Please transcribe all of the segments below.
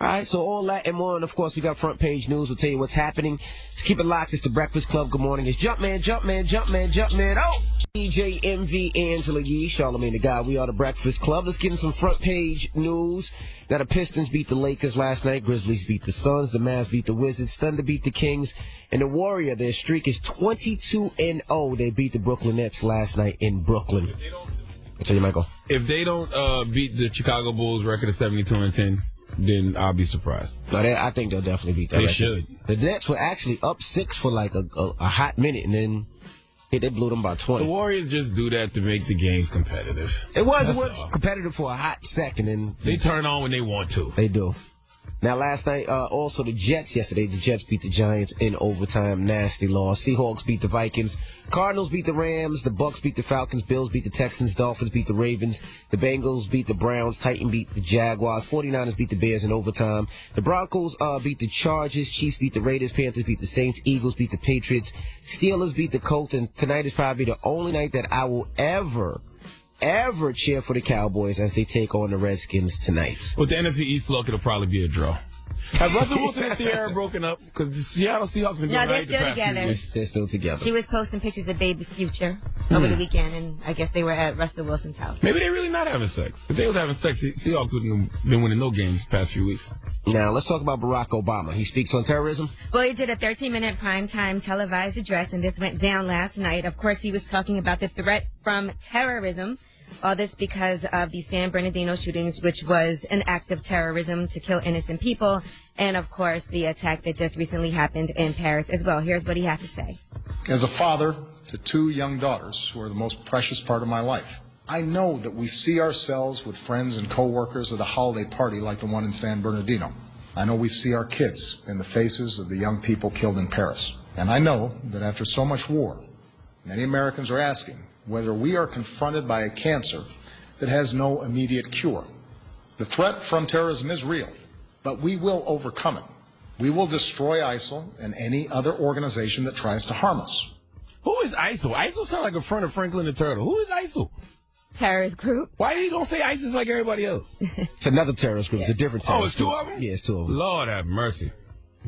All right, so all that and more, and of course we got front page news. We'll tell you what's happening. So keep it locked. It's the Breakfast Club. Good morning. It's Jumpman. Oh, DJ MV, Angela Yee, Charlamagne the God. We are the Breakfast Club. Let's get in some front page news. Now the Pistons beat the Lakers last night. Grizzlies beat the Suns. The Mavs beat the Wizards. Thunder beat the Kings. And the Warriors, their streak is 22-0. They beat the Brooklyn Nets last night in Brooklyn. I'll tell you, Michael. If they don't beat the Chicago Bulls record of 72-10, then I'll be surprised. No, I think they'll definitely beat that. They should. The Nets were actually up 6 for like a hot minute, and then they blew them by 20. The Warriors just do that to make the games competitive. It was competitive for a hot second, and they turn on when they want to. They do. Now, last night, also the Jets yesterday. The Jets beat the Giants in overtime. Nasty loss. Seahawks beat the Vikings. Cardinals beat the Rams. The Bucks beat the Falcons. Bills beat the Texans. Dolphins beat the Ravens. The Bengals beat the Browns. Titans beat the Jaguars. 49ers beat the Bears in overtime. The Broncos beat the Chargers. Chiefs beat the Raiders. Panthers beat the Saints. Eagles beat the Patriots. Steelers beat the Colts. And tonight is probably the only night that I will ever cheer for the Cowboys as they take on the Redskins tonight. With the NFC East look, it'll probably be a draw. Have Russell Wilson and Sierra broken up? Because the Seattle Seahawks been doing right the past few weeks. They're still together. She was posting pictures of baby Future over the weekend, and I guess they were at Russell Wilson's house. Maybe they're really not having sex. If they was having sex, the Seahawks wouldn't have been winning no games the past few weeks. Now, let's talk about Barack Obama. He speaks on terrorism. Well, he did a 13-minute primetime televised address, and this went down last night. Of course, he was talking about the threat from terrorism. All this because of the San Bernardino shootings, which was an act of terrorism to kill innocent people. And, of course, the attack that just recently happened in Paris as well. Here's what he had to say. As a father to 2 young daughters who are the most precious part of my life, I know that we see ourselves with friends and coworkers at a holiday party like the one in San Bernardino. I know we see our kids in the faces of the young people killed in Paris. And I know that after so much war, many Americans are asking whether we are confronted by a cancer that has no immediate cure. The threat from terrorism is real, but we will overcome it. We will destroy ISIL and any other organization that tries to harm us. Who is ISIL? ISIL sounds like a friend of Franklin the Turtle. Who is ISIL? Terrorist group. Why are you going to say ISIS like everybody else? It's another terrorist group. It's a different terrorist group. Oh, it's 2 of them? Yeah, it's 2 of them. Lord have mercy.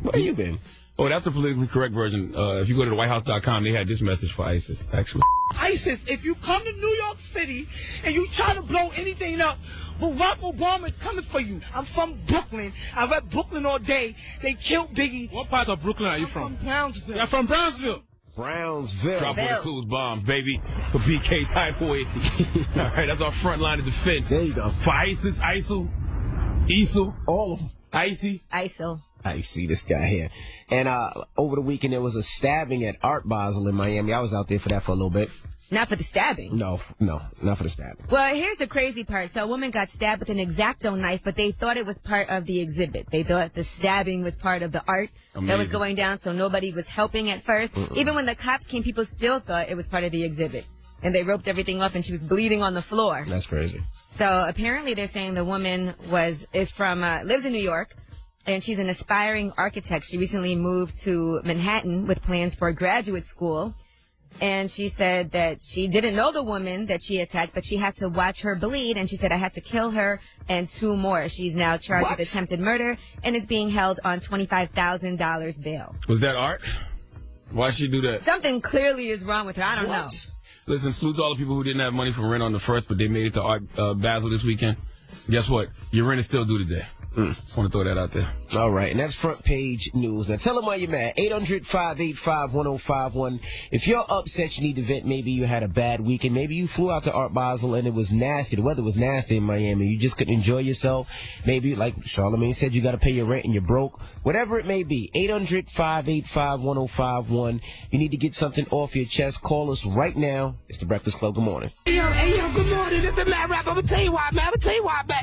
Where you been? Oh, that's the politically correct version. If you go to the WhiteHouse.com, they had this message for ISIS, actually. ISIS, if you come to New York City and you try to blow anything up, Barack Obama is coming for you. I'm from Brooklyn. I read Brooklyn all day. They killed Biggie. What part of Brooklyn are you from? I'm from Brownsville. I'm from Brownsville. Brownsville. Drop what includes bombs, baby. For BK Typhoid. All right, that's our front line of defense. There you go. For ISIS, ISIL, ISIL, all of them. ISIL. I see this guy here. And over the weekend, there was a stabbing at Art Basel in Miami. I was out there for that for a little bit. Not for the stabbing. No, not for the stabbing. Well, here's the crazy part. So a woman got stabbed with an X-Acto knife, but they thought it was part of the exhibit. They thought the stabbing was part of the art that was going down, so nobody was helping at first. Even when the cops came, people still thought it was part of the exhibit. And they roped everything off, and she was bleeding on the floor. That's crazy. So apparently they're saying the woman lives in New York. And she's an aspiring architect. She recently moved to Manhattan with plans for graduate school. And she said that she didn't know the woman that she attacked, but she had to watch her bleed. And she said, I had to kill her and 2 more. She's now charged with attempted murder and is being held on $25,000 bail. Was that art? Why'd she do that? Something clearly is wrong with her. I don't know. Listen, salute to all the people who didn't have money for rent on the 1st, but they made it to Art Basel this weekend. Guess what? Your rent is still due today. Just want to throw that out there. All right, and that's front page news. Now, tell them why you're mad. 800-585-1051. If you're upset, you need to vent. Maybe you had a bad weekend. Maybe you flew out to Art Basel and it was nasty. The weather was nasty in Miami. You just couldn't enjoy yourself. Maybe, like Charlamagne said, you got to pay your rent and you're broke. Whatever it may be, 800-585-1051. You need to get something off your chest. Call us right now. It's the Breakfast Club. Good morning. Hey, yo, good morning. This is the Mad Rapper. I'm going to tell you why, man.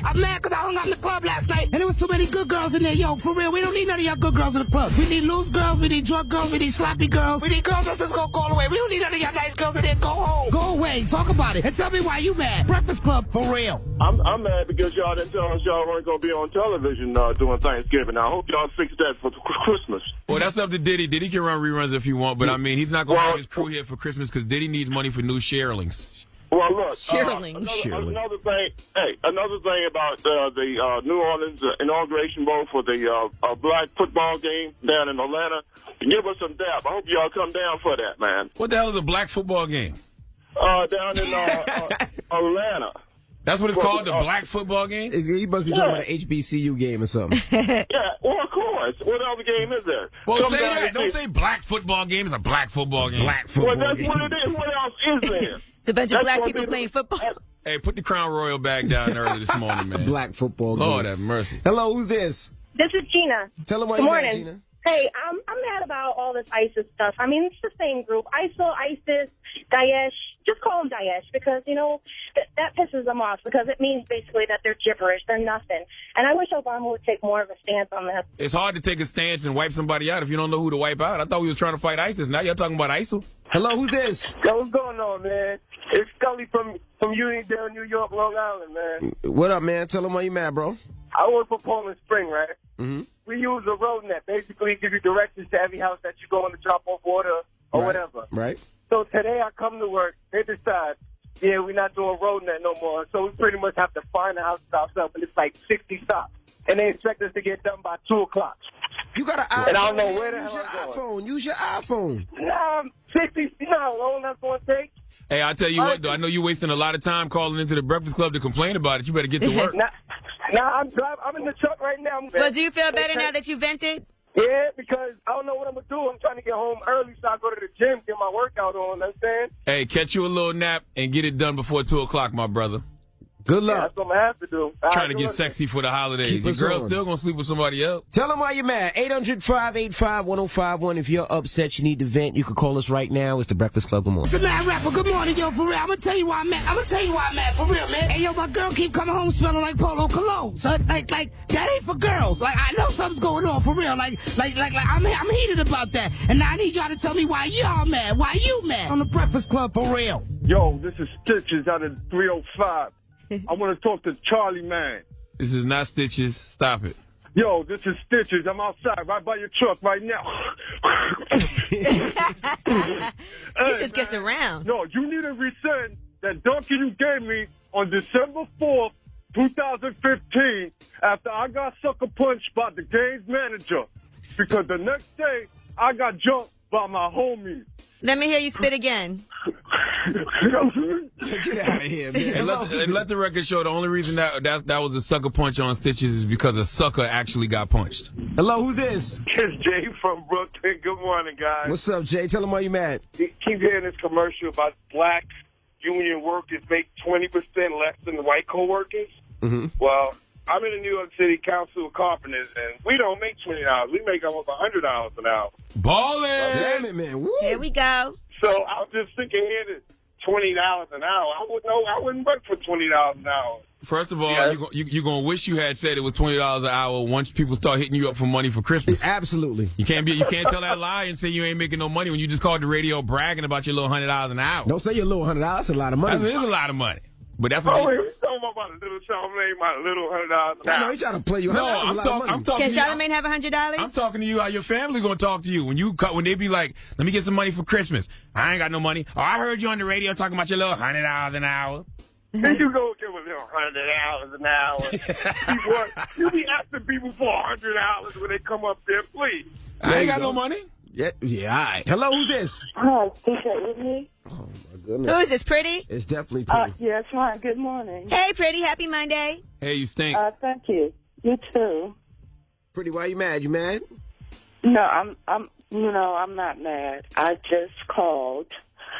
I'm mad because I hung out in the club last night. And there was too many good girls in there. Yo, for real, we don't need none of y'all good girls in the club. We need loose girls, we need drunk girls, we need sloppy girls. We need girls that's just gonna go away. We don't need none of y'all nice girls in there. Go home. Go away. Talk about it. And tell me why you mad. Breakfast Club, for real. I'm mad because y'all didn't tell us y'all weren't gonna be on television doing Thanksgiving. I hope y'all fix that for Christmas. Well, that's up to Diddy. Diddy can run reruns if he want, but I mean, he's not gonna have his crew here for Christmas because Diddy needs money for new Sharelings. Well, look, Shearling. another thing about the New Orleans inauguration bowl for the black football game down in Atlanta. Give us some dap. I hope y'all come down for that, man. What the hell is a black football game? Down in Atlanta. That's what it's called, the black football game? You must be talking about an HBCU game or something. Yeah, well, of course. What other game is there? Well, Come say down that. and Don't see- say black football game. It's a black football game. Black football Well, that's game. what it is. What else is there? It's a bunch of That's black gonna people be playing football. Hey, put the Crown Royal back down early this morning, man. Black football game. Lord have mercy. Hello, who's this? This is Gina. Tell them why Good you morning. mad, Gina. Hey, I'm mad about all this ISIS stuff. I mean, it's the same group. ISIL, ISIS, Daesh. Just call them Daesh because, you know, that pisses them off because it means basically that they're gibberish. They're nothing. And I wish Obama would take more of a stance on this. It's hard to take a stance and wipe somebody out if you don't know who to wipe out. I thought we was trying to fight ISIS. Now you're talking about ISIL. Hello, who's this? Yo, what's going on, man? It's Scully from Unionville, New York, Long Island, man. What up, man? Tell them why you mad, bro. I work for Poland Spring, right? Mm-hmm. We use a road net. Basically, it gives you directions to every house that you go in to drop off water or whatever. Right. So today I come to work. They decide, yeah, we're not doing road net no more. So we pretty much have to find the house ourselves, and it's like 60 stops. And they expect us to get done by 2 o'clock. You got an iPhone. And I don't know where the Use hell your I'm going. iPhone. Use your iPhone. 60, you know how long that's going to take? Hey, I'll tell you what, though. I know you're wasting a lot of time calling into the Breakfast Club to complain about it. You better get to work. I'm in the truck right now. Well, do you feel better now that you vented? Yeah, because I don't know what I'm going to do. I'm trying to get home early so I go to the gym, get my workout on, understand? Hey, catch you a little nap and get it done before 2 o'clock, my brother. Good Yeah, luck. that's what I'm going to have to do. Trying to get sexy for the holidays. Keep Your us girl's on. still going to sleep with somebody else. Tell them why you're mad. 800-585-1051. If you're upset, you need to vent, you can call us right now. It's the Breakfast Club. Good morning. It's a mad rapper. Good morning, yo, for real. I'm gonna tell you why I'm mad. For real, man. Hey, yo, my girl keep coming home smelling like Polo Cologne. So, like, that ain't for girls. Like, I know something's going on, for real. Like, I'm heated about that. And now I need y'all to tell me why y'all mad. Why you mad? On the Breakfast Club, for real. Yo, this is Stitches out of 305. I want to talk to Charlie, man. This is not Stitches. Stop it. Yo, this is Stitches. I'm outside, right by your truck right now. Stitches gets around. No, you need to resend that donkey you gave me on December 4th, 2015, after I got sucker punched by the game's manager. Because the next day, I got jumped by my homies. Let me hear you spit again. Get out of here, man. And let the record show the only reason that was a sucker punch on Stitches is because a sucker actually got punched. Hello, who's this? It's Jay from Brooklyn. Good morning, guys. What's up, Jay? Tell them why you mad. You keep hearing this commercial about black union workers make 20% less than the white co-workers. Mm-hmm. Well, I'm in the New York City Council of Carpenters, and we don't make $20. We make almost $100 an hour. Ballin'! Damn it, man. Woo. Here we go. So I was just thinking here that $20 an hour. I wouldn't work for $20 an hour. First of all, you're going to wish you had said it was $20 an hour once people start hitting you up for money for Christmas. Absolutely. You can't tell that lie and say you ain't making no money when you just called the radio bragging about your little $100 an hour. Don't say your little $100. That's a lot of money. That is a lot of money. But that's what Oh, wait, we're talking about a little Charlamagne, my little $100 an I know hour. he's trying to play you. No, I'm talking. I'm talking Can to you. Charlamagne have $100? I'm talking to you how your family gonna talk to you when they be like, let me get some money for Christmas. I ain't got no money. Oh, I heard you on the radio talking about your little $100 an hour. Then you go give a little $100 an hour. You be asking people for $100 when they come up there, please. I ain't got no money. Yeah, all right. Hello, who's this? Hi, is that with me? Oh, my goodness. Who is this, Pretty? It's definitely Pretty. Yes, hi, good morning. Hey, Pretty. Happy Monday. Hey, you stink. Thank you. You too. Pretty, why you mad? You mad? No, I'm not mad. I just called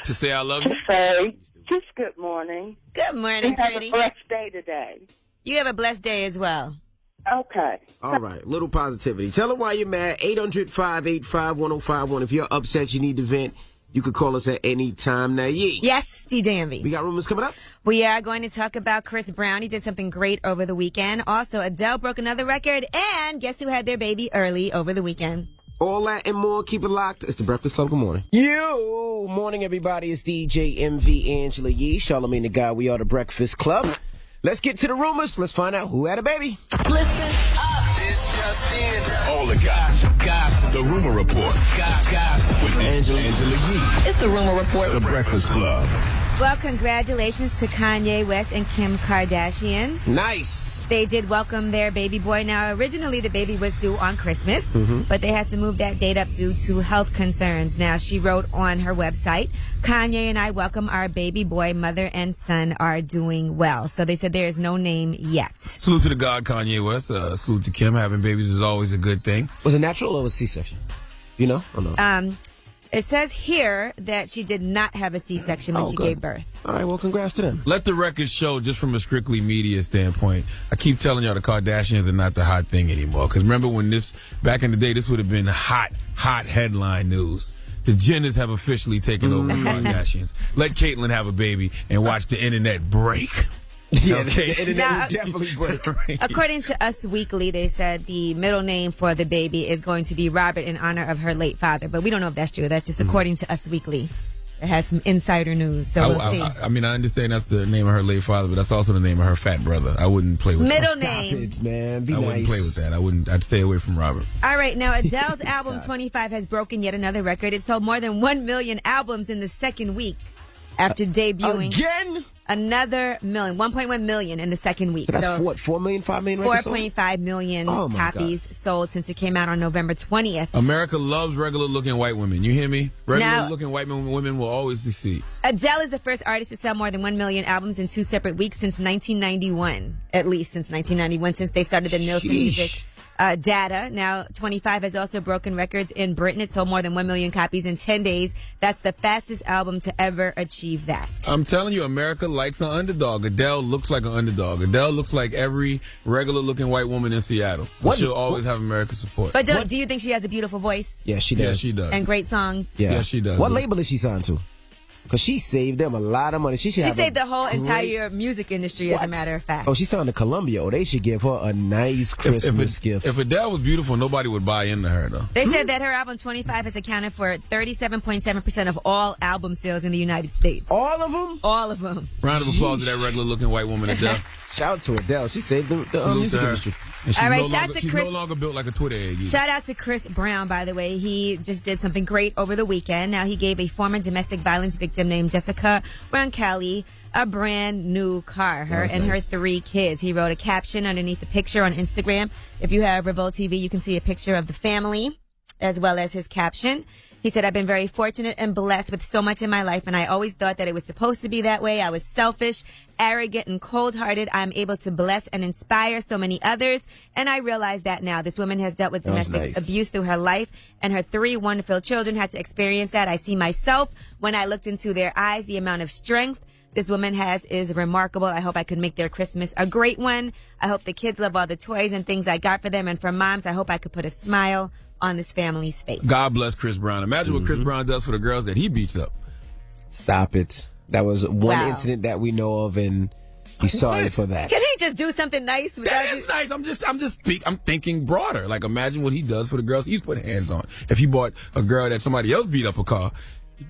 To say I love to you? say just good morning. Good morning, You have Pretty. a blessed day today. You have a blessed day as well. Okay. All right, little positivity. Tell them why you're mad. 800-585-1051. If you're upset, you need to vent, you could call us at any time. Now, Yes, DJ Envy. we got rumors coming up? We are going to talk about Chris Brown. He did something great over the weekend. Also, Adele broke another record. And guess who had their baby early over the weekend? All that and more. Keep it locked. It's the Breakfast Club. Good morning. Yo, morning, everybody. It's DJ MV Angela Yee, Charlamagne the Guy. We are the Breakfast Club. Let's get to the rumors. Let's find out who had a baby. Listen up. It's just in. All the gossip. The Rumor Report. Gossip. With Angela Yee. It's the Rumor Report. The Breakfast Club. Well, congratulations to Kanye West and Kim Kardashian. Nice. They did welcome their baby boy. Now, originally the baby was due on Christmas, but they had to move that date up due to health concerns. Now, she wrote on her website, Kanye and I welcome our baby boy. Mother and son are doing well. So they said there is no name yet. Salute to the God, Kanye West. Salute to Kim. Having babies is always a good thing. Was it natural or was it C-section? You know or no? It says here that she did not have a C-section when she gave birth. All right, well, congrats to them. Let the record show, just from a strictly media standpoint, I keep telling y'all the Kardashians are not the hot thing anymore. Because remember when back in the day, this would have been hot headline news. The Jenners have officially taken over the Kardashians. Let Caitlyn have a baby and watch the internet break. Yeah, okay. the internet would definitely break. According to Us Weekly, they said the middle name for the baby is going to be Robert in honor of her late father. But we don't know if that's true. That's just according to Us Weekly. It has some insider news, so we'll see. I mean, I understand that's the name of her late father, but that's also the name of her fat brother. I wouldn't play with middle that. name. Stop it, man. I wouldn't play with that. I'd stay away from Robert. All right, now Adele's album 25 has broken yet another record. It sold more than 1 million albums in the second week after debuting. Again? Another million, 1.1 million in the second week. So that's what, 4 million, 5 million records sold? 4.5 million copies sold since it came out on November 20th. America loves regular-looking white women. You hear me? Regular-looking white women will always succeed. Adele is the first artist to sell more than 1 million albums in 2 separate weeks since 1991. At least since 1991, since they started the Nielsen Music data. Now, 25 has also broken records in Britain. It sold more than 1 million copies in 10 days. That's the fastest album to ever achieve that. I'm telling you, America likes an underdog. Adele looks like an underdog. Adele looks like every regular-looking white woman in Seattle. So she'll always have America's support. But do you think she has a beautiful voice? Yeah, she does. Yeah, she does. And great songs? Yeah, she does. What label is she signed to? Because she saved them a lot of money. She saved the whole entire music industry, as a matter of fact. Oh, she signed to Columbia. Oh, they should give her a nice Christmas gift. If Adele was beautiful, nobody would buy into her, though. They said that her album 25 has accounted for 37.7% of all album sales in the United States. All of them? All of them. Round of applause to that regular-looking white woman, Adele. Shout out to Adele. She saved the music industry. All right, shout out to She's Chris. no longer built like a Twitter egg. Either. Shout out to Chris Brown, by the way. He just did something great over the weekend. Now, he gave a former domestic violence victim named Jessica Roncalli a brand new car, her and her 3 kids. He wrote a caption underneath the picture on Instagram. If you have Revolt TV, you can see a picture of the family as well as his caption. He said, I've been very fortunate and blessed with so much in my life, and I always thought that it was supposed to be that way. I was selfish, arrogant, and cold-hearted. I'm able to bless and inspire so many others, and I realize that now. This woman has dealt with domestic abuse through her life, and her 3 wonderful children had to experience that. I see myself when I looked into their eyes. The amount of strength this woman has is remarkable. I hope I could make their Christmas a great one. I hope the kids love all the toys and things I got for them, and for moms, I hope I could put a smile on this family's face. God bless Chris Brown. Imagine what Chris Brown does for the girls that he beats up. Stop it. That was one incident that we know of, and he's sorry for that. Can he just do something nice? That is nice. I'm thinking broader. Like, imagine what he does for the girls he's put hands on. If he bought a girl that somebody else beat up a car,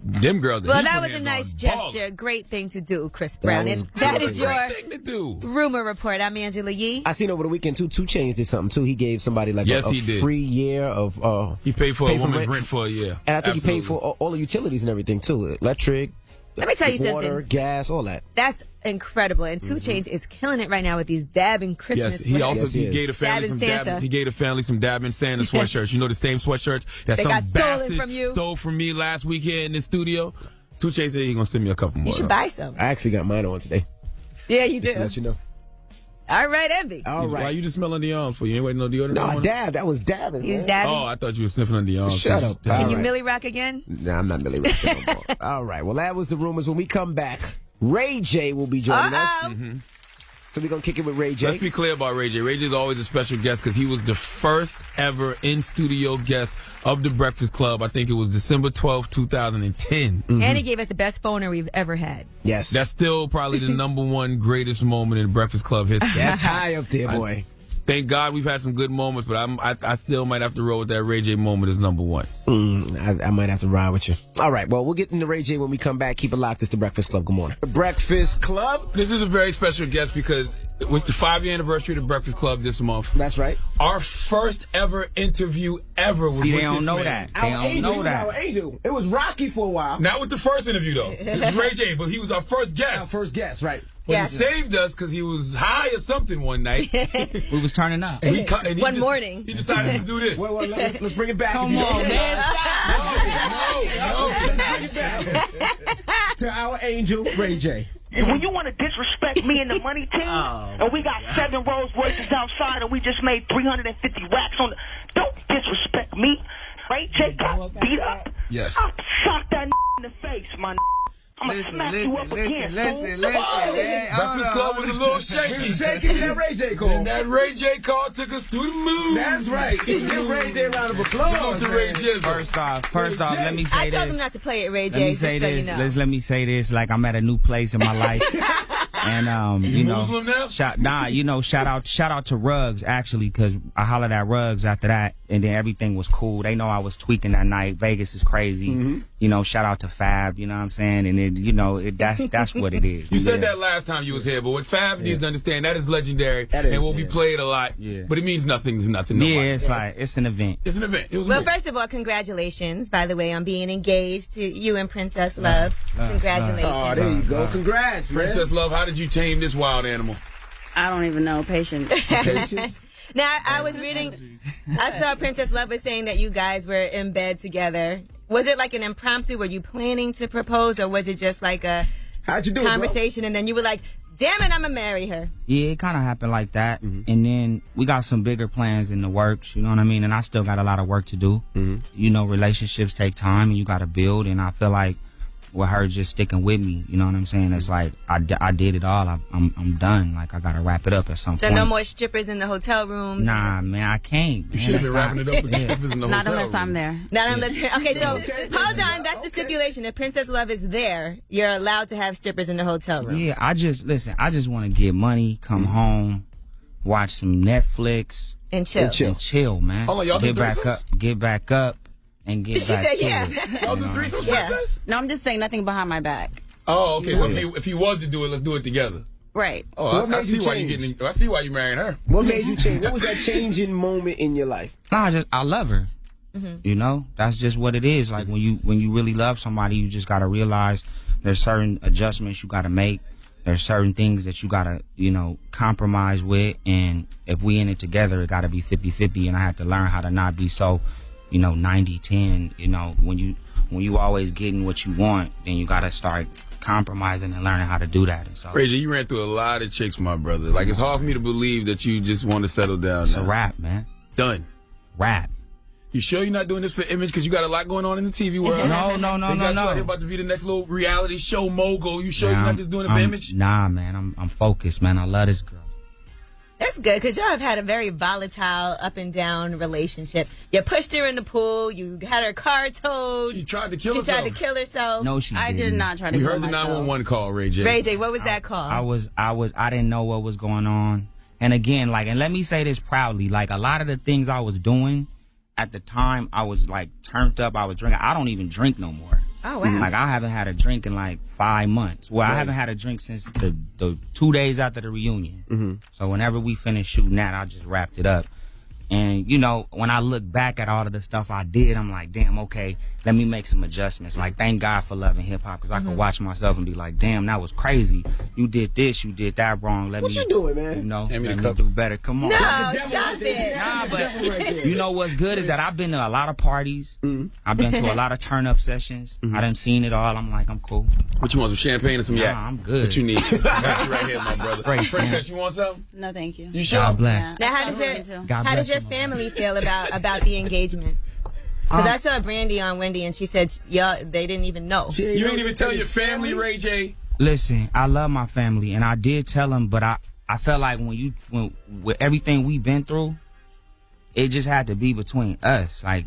them girls that that was a nice gesture. Great thing to do, Chris Brown. That is your thing to do. Rumor report. I'm Angela Yee. I seen over the weekend, 2 Chainz did something, too. He gave somebody like a free year of... he paid for a woman's rent for a year. And I think he paid for all the utilities and everything, too. Electric, let me tell you water, something. Gas, all that. That's incredible. And 2 Chainz is killing it right now with these dabbing Christmas. Yes, he gave the family some dabbing Santa sweatshirts. You know, the same sweatshirts that they some got stolen bastard from you. Stole from me last weekend in the studio. 2 Chainz said he's gonna send me a couple more. You should buy some. I actually got mine on today. Yeah, you Just do. to let you know. All right, Envy. All right. Why you just smelling the arms for? You ain't waiting no deodorant? No, I dabbed. That was dabbing. He's man. dabbing. Oh, I thought you were sniffing on the arms. Shut up. Can you Millie Rock again? Nah, I'm not Millie Rock no more. All right. Well, that was the rumors. When we come back, Ray J will be joining us. Mm-hmm. So we're going to kick it with Ray J. Let's be clear about Ray J. Ray J is always a special guest because he was the first ever in-studio guest of The Breakfast Club. I think it was December 12, 2010. Mm-hmm. And he gave us the best phoner we've ever had. Yes. That's still probably the #1 greatest moment in Breakfast Club history. That's high up there, boy. Thank God we've had some good moments, but I still might have to roll with that Ray J moment as number one. I might have to ride with you. All right, well, we'll get into Ray J when we come back. Keep it locked. It's the Breakfast Club. Good morning. The Breakfast Club. This is a very special guest because it was the 5-year anniversary of the Breakfast Club this month. That's right. Our first ever interview ever was with they don't this know man. that. They don't know that. Our angel. It was Rocky for a while. Not with the first interview, though. It was Ray J, but he was our first guest. Our first guest, right. But he saved us because he was high or something one night. We was turning up. And he One morning. He decided to do this. Well, let's bring it back. Come on, man. No. Let's bring it back to our angel, Ray J. And when you want to disrespect me and the money team, and we got 7 Rolls Royces outside, and we just made 350 racks on the... Don't disrespect me. Ray J got beat up. Yes. I'll sock that in the face, man. I'm going to smack you up again. Listen. Breakfast Club was a little shaky. Shaky to that Ray J call. And that Ray J call took us to the moon. That's right. Give Ray J a round of applause. To Ray J. First off, let me say I this. told him not to play it, Ray Let J. me say just this. so you know. Let me say this. Like I'm at a new place in my life, and you know, Muslim now? shout out to Ruggs actually, because I hollered at Ruggs after that, and then everything was cool. They know I was tweaking that night. Vegas is crazy. Mm-hmm. You know, shout out to Fab. You know what I'm saying? And that's what it is. You said that last time you was here, but what Fab needs to understand, that is legendary and will be played a lot. Yeah. But it means nothing to nothing. Yeah, Nobody. it's like it's an event. It's an event. It was Well, an event. first of all, congratulations, by the way, on being engaged to you and Princess Love. Congratulations. Oh, there you go. Congrats, Princess Love, how did you tame this wild animal? I don't even know. Patience. Now, I was reading, I saw Princess Love was saying that you guys were in bed together. Was it like an impromptu? Were you planning to propose, or was it just like a How'd you do conversation and then you were like, damn it, I'm going to marry her? Yeah, it kind of happened like that. And then we got some bigger plans in the works, you know what I mean? And I still got a lot of work to do. You know, relationships take time and you got to build. And I feel like with her just sticking with me, you know what I'm saying? It's like I did it all. I'm done. Like I got to wrap it up at some So point. no more strippers in the hotel rooms? Nah, man, I can't. You should have been wrapping it up with strippers in the Not hotel unless I'm there. Not unless. Okay, so hold on. That's the stipulation. If Princess Love is there, you're allowed to have strippers in the hotel room. Yeah, I just want to get money, come home, watch some Netflix, And chill. man. Hold on, y'all get do back threesomes? up, get back up, and get She back said, to yeah. it. Y'all do you know? threesomes, Yeah. Princess? No, I'm just saying nothing behind my back. Oh, okay. Well, if he was to do it, let's do it together. Right. Oh, So what I made see you why you change? getting. I see why you marrying her. What made you change? What was that changing moment in your life? Nah, I love her. You know, that's just what it is. Like when you really love somebody, you just gotta realize there's certain adjustments you gotta make. There's certain things that you gotta, you know, compromise with. And if we in it together, it gotta be 50-50. And I had to learn how to not be so, you know, 90-10. You know, when you always getting what you want, then you gotta start compromising and learning how to do that. And so Ray J, you ran through a lot of chicks, my brother. Like, it's hard for me to believe that you just want to settle down it's now. a rap, man. Done. Rap. You sure you're not doing this for image? Because you got a lot going on in the TV world. No. They got you out here about to be the next little reality show mogul. You sure Nah, you're not just doing it for image? Nah, man. I'm focused, man. I love this girl. That's good, because y'all have had a very volatile, up and down relationship. You pushed her in the pool. You had her car towed. She tried to kill She herself. tried to kill herself. No, she I didn't. did not try to We kill heard the myself. 911 call, Ray J. Ray J, what was that call? I didn't know what was going on. And again, like, and let me say this proudly, like, a lot of the things I was doing at the time, I was like turned up, I was drinking. I don't even drink no more. Oh, wow. Like, I haven't had a drink in like 5 months. Well, I haven't had a drink since the 2 days after the reunion. So whenever we finished shooting that, I just wrapped it up. And, you know, when I look back at all of the stuff I did, I'm like, damn, okay, let me make some adjustments. Like, thank God for Love and Hip Hop, because I could watch myself and be like, damn, that was crazy. You did this, you did that wrong. What you doing, man? You know, Hand me let the me cups. do better. Come on. No, stop it. Nah, but you know what's good is that I've been to a lot of parties. I've been to a lot of turn-up sessions. I done seen it all. I'm like, I'm cool. What you want, some champagne or some yak? Nah, I'm good. What you need? I got you right here, my brother. Great, Princess, you want some? No, thank you. You sure? God bless. Now, how does your you, family feel about the engagement? Because I saw Brandy on Wendy, and she said, y'all, they didn't even know. You ain't even tell your family, Ray J? Listen, I love my family, and I did tell them, but I felt like when with everything we've been through, it just had to be between us. Like,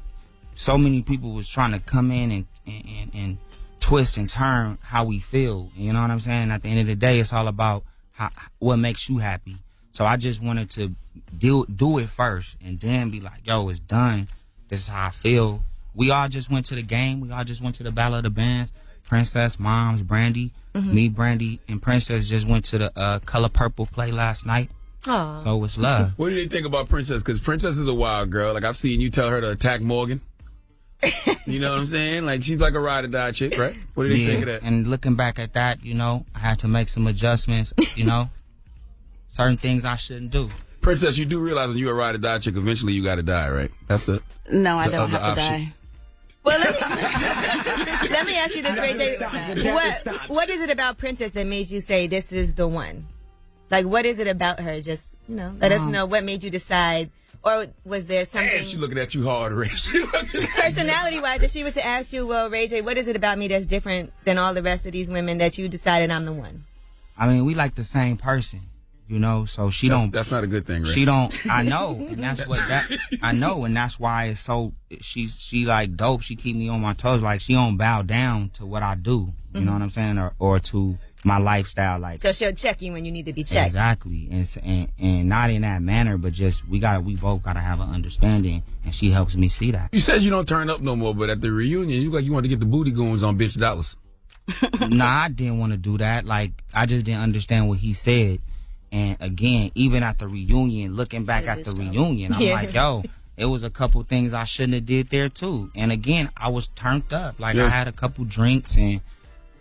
so many people was trying to come in and twist and turn how we feel. You know what I'm saying? At the end of the day, it's all about what makes you happy. So I just wanted to do it first and then be like, yo, it's done. This is how I feel. We all just went to the game. We all just went to the Battle of the Bands. Princess, Moms, Brandy, me, Brandy, and Princess just went to the Color Purple play last night. Aww. So it's love. What do you think about Princess? Because Princess is a wild girl. Like, I've seen you tell her to attack Morgan. You know what I'm saying? Like, she's like a ride or die chick, right? What do you think of that? And looking back at that, you know, I had to make some adjustments, you know. Certain things I shouldn't do. Princess, you do realize when you're a ride or die chick, eventually you got to die, right? That's the No, I don't other have to option. die. Well, let me ask you this, Ray J. What is it about Princess that made you say this is the one? Like, what is it about her? Just, you know, let us know what made you decide. Or was there something... Man, she looking at you hard, Ray. Personality-wise, if she was to ask you, well, Ray J, what is it about me that's different than all the rest of these women that you decided I'm the one? I mean, we like the same person, you know, so she don't... That's not a good thing, Ray. She don't... I know, and that's what that... I know, and that's why it's so... She like dope. She keep me on my toes. Like, she don't bow down to what I do. You know what I'm saying? Or to my lifestyle. Like, so she'll check you when you need to be checked. Exactly. And not in that manner, but just we both gotta have an understanding, and she helps me see that. You said you don't turn up no more, but at the reunion, you wanted to get the booty goons on Bitch Dollars. Nah, I didn't want to do that. Like, I just didn't understand what he said. And again, even at the reunion, looking back at the reunion, I'm like, yo, it was a couple things I shouldn't have did there too. And again, I was turned up. Like, I had a couple drinks, and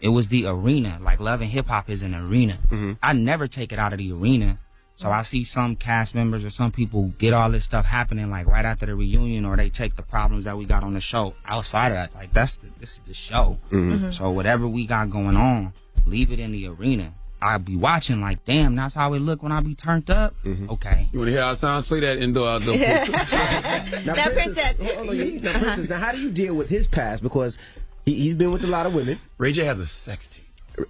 it was the arena. Like, Love and Hip Hop is an arena. I never take it out of the arena. So I see some cast members or some people get all this stuff happening like right after the reunion, or they take the problems that we got on the show outside of that. Like, this is the show. So whatever we got going on, leave it in the arena. I'll be watching like, damn, that's how it look when I be turned up. Okay. You want to hear how it sounds? Play that indoor, outdoor. Now, Princess. Princess, now how do you deal with his past? Because he's been with a lot of women. Ray J has a sex tape.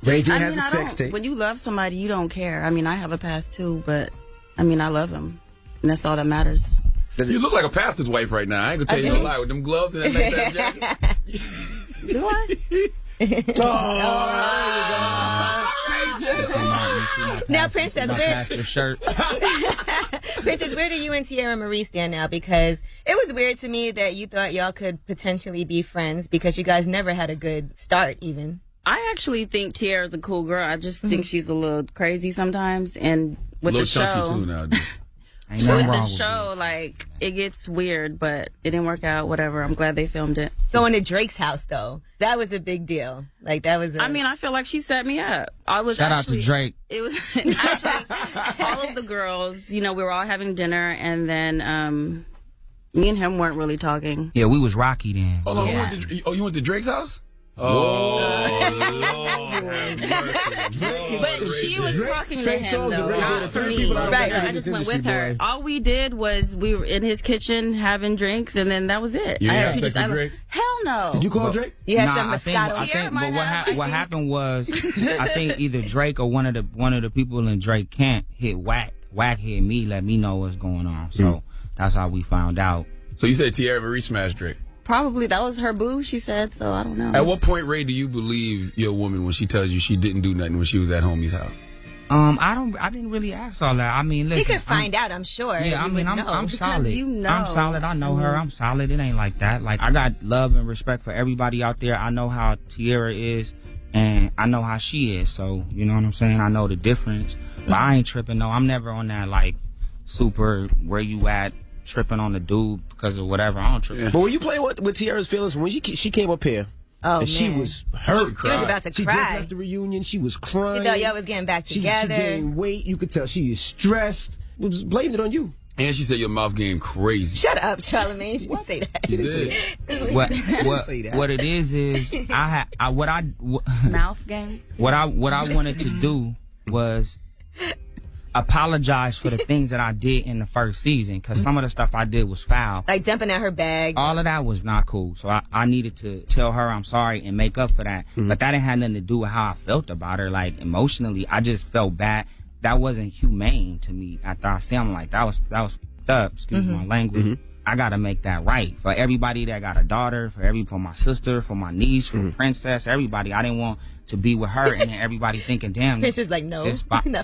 Ray J has a sex tape. When you love somebody, you don't care. I mean, I have a past too, but I mean, I love him, and that's all that matters. You look like a pastor's wife right now. I ain't gonna tell you no lie with them gloves and that nighttime jacket. Do I? Now, Princess, where do you and Tierra Marie stand now? Because it was weird to me that you thought y'all could potentially be friends because you guys never had a good start, even. I actually think Tierra's a cool girl. I just think she's a little crazy sometimes, and with the show, too now, with the show, like, it gets weird, but it didn't work out. Whatever. I'm glad they filmed it. Going to Drake's house, though, that was a big deal. Like, that was. I mean, I feel like she set me up. Shout out to Drake. It was actually all of the girls. You know, we were all having dinner, and then me and him weren't really talking. Yeah, we was rocky then. Hold on, you went to Drake's house? Oh, but she was talking to him, though, not for me. Right, I just went with her. All we did was we were in his kitchen having drinks, and then that was it. You had sex with Drake? Hell no. Did you call Drake? You had I think what happened was, I think either Drake or one of the people in Drake camp hit Whack. Whack hit me, let me know what's going on. So that's how we found out. So you said Tierra Marie smashed Drake? Probably. That was her boo, she said, so I don't know. At what point, Ray, do you believe your woman when she tells you she didn't do nothing when she was at homie's house? I didn't really ask all that. I mean, listen. He could find out, I'm sure. Yeah, I mean, I'm solid. You know. I'm solid. I know her. I'm solid. It ain't like that. Like, I got love and respect for everybody out there. I know how Tierra is, and I know how she is. So, you know what I'm saying? I know the difference. But I ain't tripping, no. I'm never on that, like, super where you at, tripping on the dude because of whatever. I don't trip. Yeah. But when you play with Tierra's feelings, when she came up here, and she was hurt. She was about to She cry. just left the reunion. She was crying. She thought y'all was getting back together. She gained weight. You could tell she is stressed. It was blamed it on you. And she said your mouth game crazy. Shut up, Charlamagne. She didn't say that. She did. What it is mouth game. What I wanted to do was apologize for the things that I did in the first season, because some of the stuff I did was foul. Like dumping out her bag. All of that was not cool. So I needed to tell her I'm sorry and make up for that. But that didn't have nothing to do with how I felt about her. Like, emotionally, I just felt bad. That wasn't humane to me. After I said, I'm like, that was fucked up. Excuse my language. I gotta make that right for everybody that got a daughter, for my sister, for my niece, for Princess, everybody. I didn't want to be with her and then everybody thinking, damn, Princess like, no,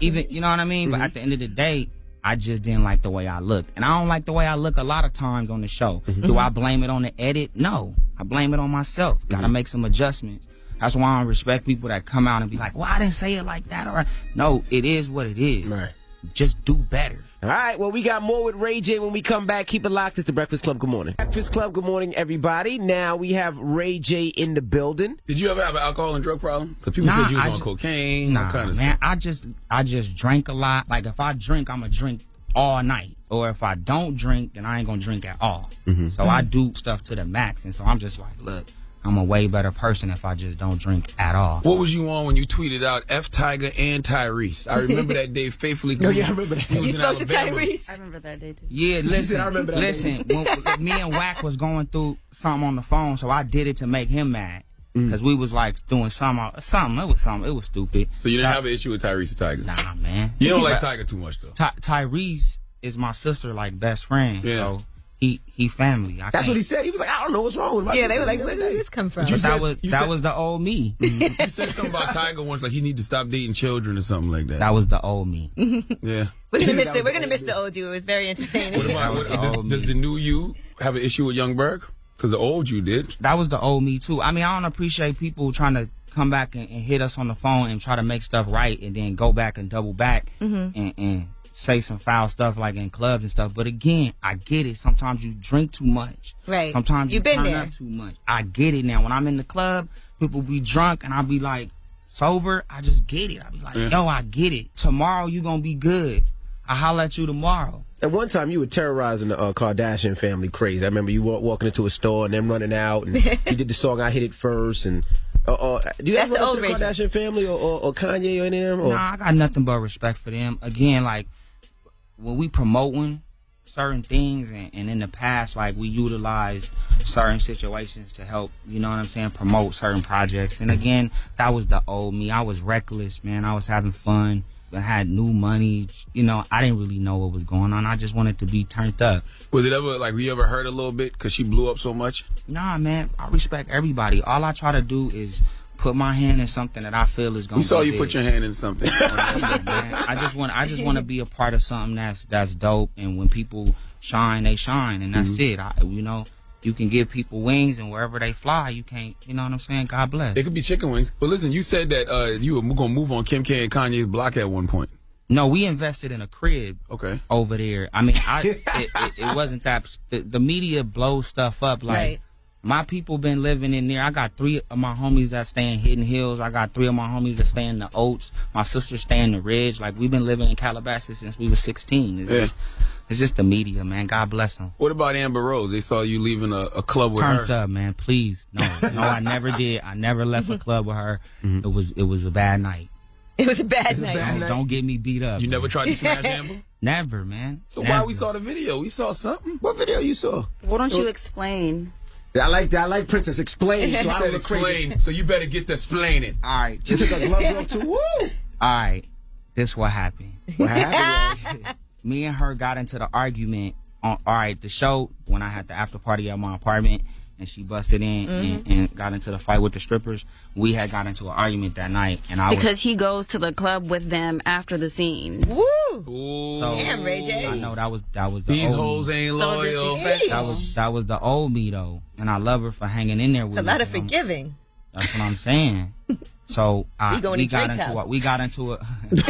even, you know what I mean? But at the end of the day, I just didn't like the way I looked. And I don't like the way I look a lot of times on the show. Mm-hmm. Do I blame it on the edit? No. I blame it on myself. Gotta make some adjustments. That's why I don't respect people that come out and be like, well, I didn't say it like that. Or no, it is what it is. Right. Just do better. All right, well, we got more with Ray J when we come back. Keep it locked. It's the Breakfast Club. Good morning. Breakfast Club, good morning, everybody. Now we have Ray J in the building. Did you ever have an alcohol and drug problem? Because people said you was on cocaine, all kind of man, stuff. I just drank a lot. Like, if I drink, I'm going to drink all night. Or if I don't drink, then I ain't going to drink at all. So I do stuff to the max. And so I'm just like, look, I'm a way better person if I just don't drink at all. What was you on when you tweeted out F Tiger and Tyrese? I remember that day faithfully. Oh, yeah, I remember that. You spoke to Tyrese? I remember that day, too. Yeah, listen, I remember that listen. When me and Wack was going through something on the phone, so I did it to make him mad. Because we was like doing something. It was stupid. So you didn't have an issue with Tyrese or Tiger? Nah, man. You don't like Tiger too much, though. Tyrese is my sister, like, best friend. Yeah. So he family. That's what he said. He was like, I don't know what's wrong with my Yeah, they were like, where did this come from? But that was the old me. You said something about Tiger once, like he need to stop dating children or something like that. That was the old me. Yeah. We're gonna miss it. We're gonna miss the old you. It was very entertaining. What about does the new you have an issue with Young Berg? Because the old you did. That was the old me too. I mean, I don't appreciate people trying to come back and hit us on the phone and try to make stuff right and then go back and double back and say some foul stuff like in clubs and stuff. But again, I get it. Sometimes you drink too much. Right. Sometimes You've you been turn there. up too much. I get it now. When I'm in the club, people be drunk and I'll be like sober. I just get it. I be like, yo, I get it. Tomorrow you gonna be good. I'll holler at you tomorrow. At one time, you were terrorizing the Kardashian family crazy. I remember you walking into a store and them running out, and you did the song "I Hit It First." And do you That's ever the old run into the Kardashian family or Kanye or any of them? Or? Nah, I got nothing but respect for them. Again, like when we promoting certain things, and in the past, like we utilized certain situations to help, you know what I'm saying, promote certain projects. And again, that was the old me. I was reckless, man. I was having fun. I had new money. You know, I didn't really know what was going on. I just wanted to be turned up. Was it ever, like, were you ever hurt a little bit because she blew up so much? Nah, man. I respect everybody. All I try to do is put my hand in something that I feel is going to be We saw you big. put your hand in something. Man, I just want to be a part of something that's dope. And when people shine, they shine, and that's it. You know, you can give people wings, and wherever they fly, you can't. You know what I'm saying? God bless. It could be chicken wings. But listen, you said that you were going to move on Kim K and Kanye's block at one point. No, we invested in a crib. Okay. Over there. I mean, it wasn't that. The media blows stuff up. Like, Right. my people been living in there. I got 3 of my homies that stay in Hidden Hills. I got 3 of my homies that stay in the Oats. My sister stay in the Ridge. Like, we've been living in Calabasas since we was 16. It's just the media, man. God bless them. What about Amber Rose? They saw you leaving a club with Turns her. up, man. Please. No, I never did. I never left a club with her. It was a bad night. It was a bad night. Don't get me beat up. You man. never tried to smash Amber? Never, man. So Never. why we saw the video? We saw something. What video you saw? Why don't you explain? I like Princess explain. So I don't look crazy. Explain. So you better get to explaining. All right. She took her glove off too. Woo! All right. This what happened. What happened was, Me and her got into the argument on, all right, the show, when I had the after party at my apartment, and she busted in and got into the fight with the strippers. We had got into an argument that night, and Because he goes to the club with them after the scene. Woo! Ooh. So, Damn, Ray J. I know that was the These old hoes me. ain't loyal. That was the old me though, and I love her for hanging in there with It's a me. lot of forgiving. That's what I'm saying. So We going to Drake's house. we got into a That'd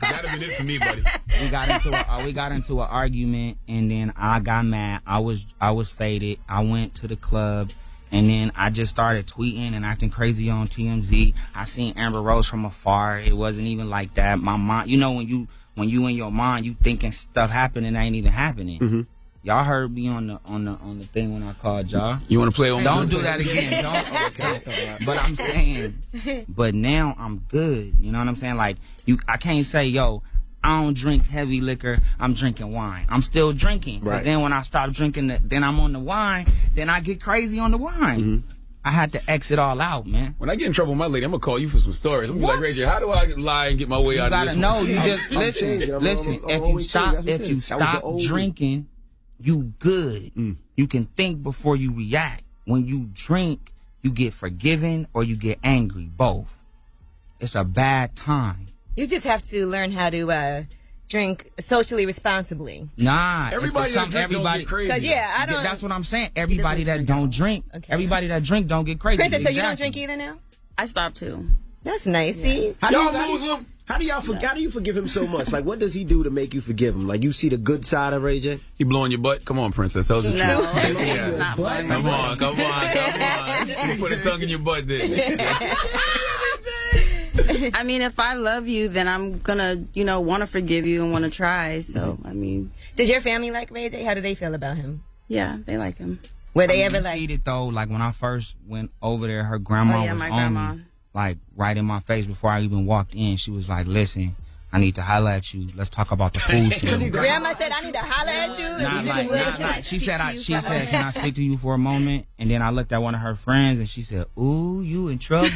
have been it for me, buddy. we got into an argument, and then I got mad. I was faded. I went to the club, and then I just started tweeting and acting crazy on TMZ. I seen Amber Rose from afar. It wasn't even like that. My mind, you know, when you in your mind, you thinking stuff happening that ain't even happening. Y'all heard me on the thing when I called y'all. You want to play on? Don't do that again. Don't. Okay. But I'm saying, but now I'm good. You know what I'm saying? Like I can't say, yo, I don't drink heavy liquor. I'm drinking wine. I'm still drinking. Right. But then when I stop drinking, then I'm on the wine. Then I get crazy on the wine. I had to exit all out, man. When I get in trouble with my lady, I'm gonna call you for some stories. I'm gonna be like, Ray J, how do I lie and get my way You out of gotta this? know. one? You just listen. If you stop drinking, you good. You can think before you react. When you drink, you get forgiven or you get angry. Both. It's a bad time. You just have to learn how to drink socially responsibly. Nah, everybody that drink don't get crazy. 'Cause, yeah, I don't. That's what I'm saying. Everybody that don't drink, everybody that drink don't get crazy. Princess, so you don't drink either now? I stopped too. That's nice. See, How do you forgive him so much? Like, what does he do to make you forgive him? Like, you see the good side of Ray J? He blowing your butt? Come on, Princess. Tell us the truth. No, not blowing Come on. You put a tongue in your butt, didn't I mean, if I love you, then I'm gonna, want to forgive you and want to try. So, I mean, does your family like Ray J? How do they feel about him? Yeah, they like him. Were they ever like? It though, like when I first went over there, her grandma was my on grandma. me, like right in my face before I even walked in. She was like, "Listen, I need to holler at you. Let's talk about the pool scene." Grandma said, "I need to holler at you." Nah. She said, "Can I speak to you for a moment?" And then I looked at one of her friends, and she said, "Ooh, you in trouble."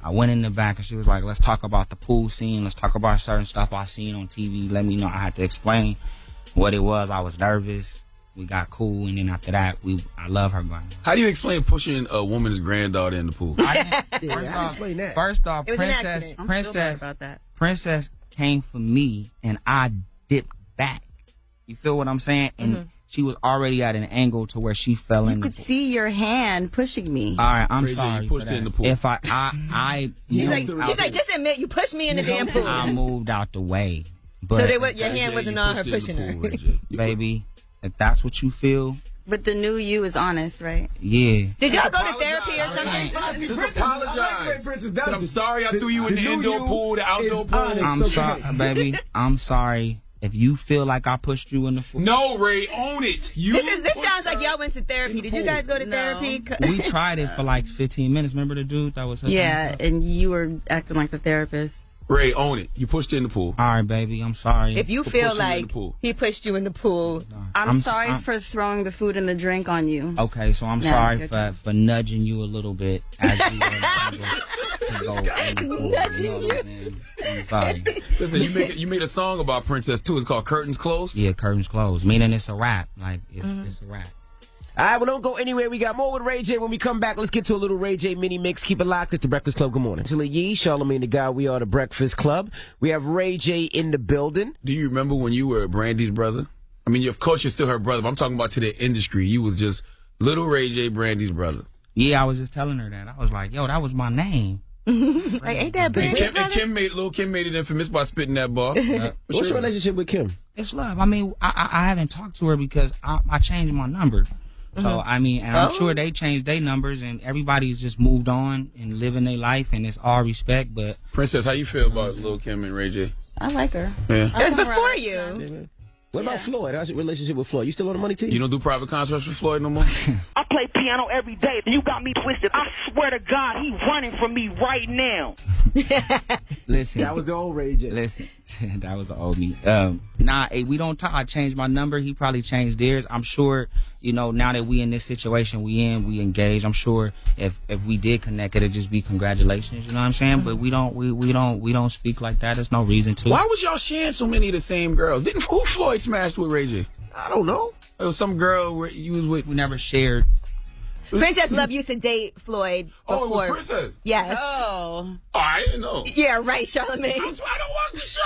I went in the back, and she was like, "Let's talk about the pool scene. Let's talk about certain stuff I seen on TV. Let me know." I had to explain what it was. I was nervous. We got cool, and then after that, I love her grandma. How do you explain pushing a woman's granddaughter in the pool? First off, it was an accident. I'm still mad about that. Princess came for me, and I dipped back. You feel what I'm saying? And she was already at an angle to where she fell in. You could see your hand pushing me. All right, I'm Ray J, sorry. you pushed her in the pool. If I She's like, just admit you pushed me in the damn pool. I moved out the way. But So your hand wasn't on her pushing her. Baby, if that's what you feel, But the new you is honest, right? yeah. Did y'all go to therapy or something? Just apologize. I'm sorry I threw you in the indoor pool, the outdoor pool. I'm sorry, baby. I'm sorry. If you feel like I pushed you in the pool. No, Ray, own it. This sounds like y'all went to therapy. Did you guys go to therapy? We tried it for like 15 minutes. Remember the dude that was Yeah, and you were acting like the therapist. Ray, own it. You pushed her in the pool. All right, baby. I'm sorry. If you feel like he pushed you in the pool. I'm sorry for throwing the food and the drink on you. Okay, so I'm sorry for nudging you a little bit as you were nudging you. I'm sorry. Listen, you made a song about Princess too. It's called Curtains Closed. Yeah, Curtains Closed. Meaning it's a wrap. Like it's a wrap. All right, well, don't go anywhere. We got more with Ray J. When we come back, let's get to a little Ray J mini mix. Keep it locked. It's the Breakfast Club. Good morning. Angela Yee, Charlamagne the God. We are the Breakfast Club. We have Ray J in the building. Do you remember when you were Brandy's brother? I mean, of course, you're still her brother, but I'm talking about to the industry. You was just little Ray J, Brandy's brother. Yeah, I was just telling her that. I was like, yo, that was my name. Like, ain't that Brandy's brother? Lil' Kim made it infamous by spitting that bar. What's your relationship with Kim? It's love. I mean, I haven't talked to her because I changed my number. So, I mean, and I'm sure they changed their numbers, and everybody's just moved on and living their life, and it's all respect, but... Princess, how you feel about Lil' Kim and Ray J? I like her. Yeah. It was before you. What about Floyd? How's your relationship with Floyd? You still on the money team? You don't do private concerts with Floyd no more? I play piano every day. You got me twisted. I swear to God, he running from me right now. Listen. That was the old Ray J. Listen. That was the old me. We don't talk. I changed my number. He probably changed theirs. I'm sure, now that we in this situation we engaged, I'm sure if we did connect, it'd just be congratulations, you know what I'm saying? But we don't speak like that. There's no reason to. Why was y'all sharing so many of the same girls? Who Floyd smashed with Ray J? I don't know. It was some girl you was with. We never shared. Princess Love used to date Floyd before. Oh, it was Princess? Yes. Oh. I didn't know. Yeah, right, Charlamagne. I don't watch the show.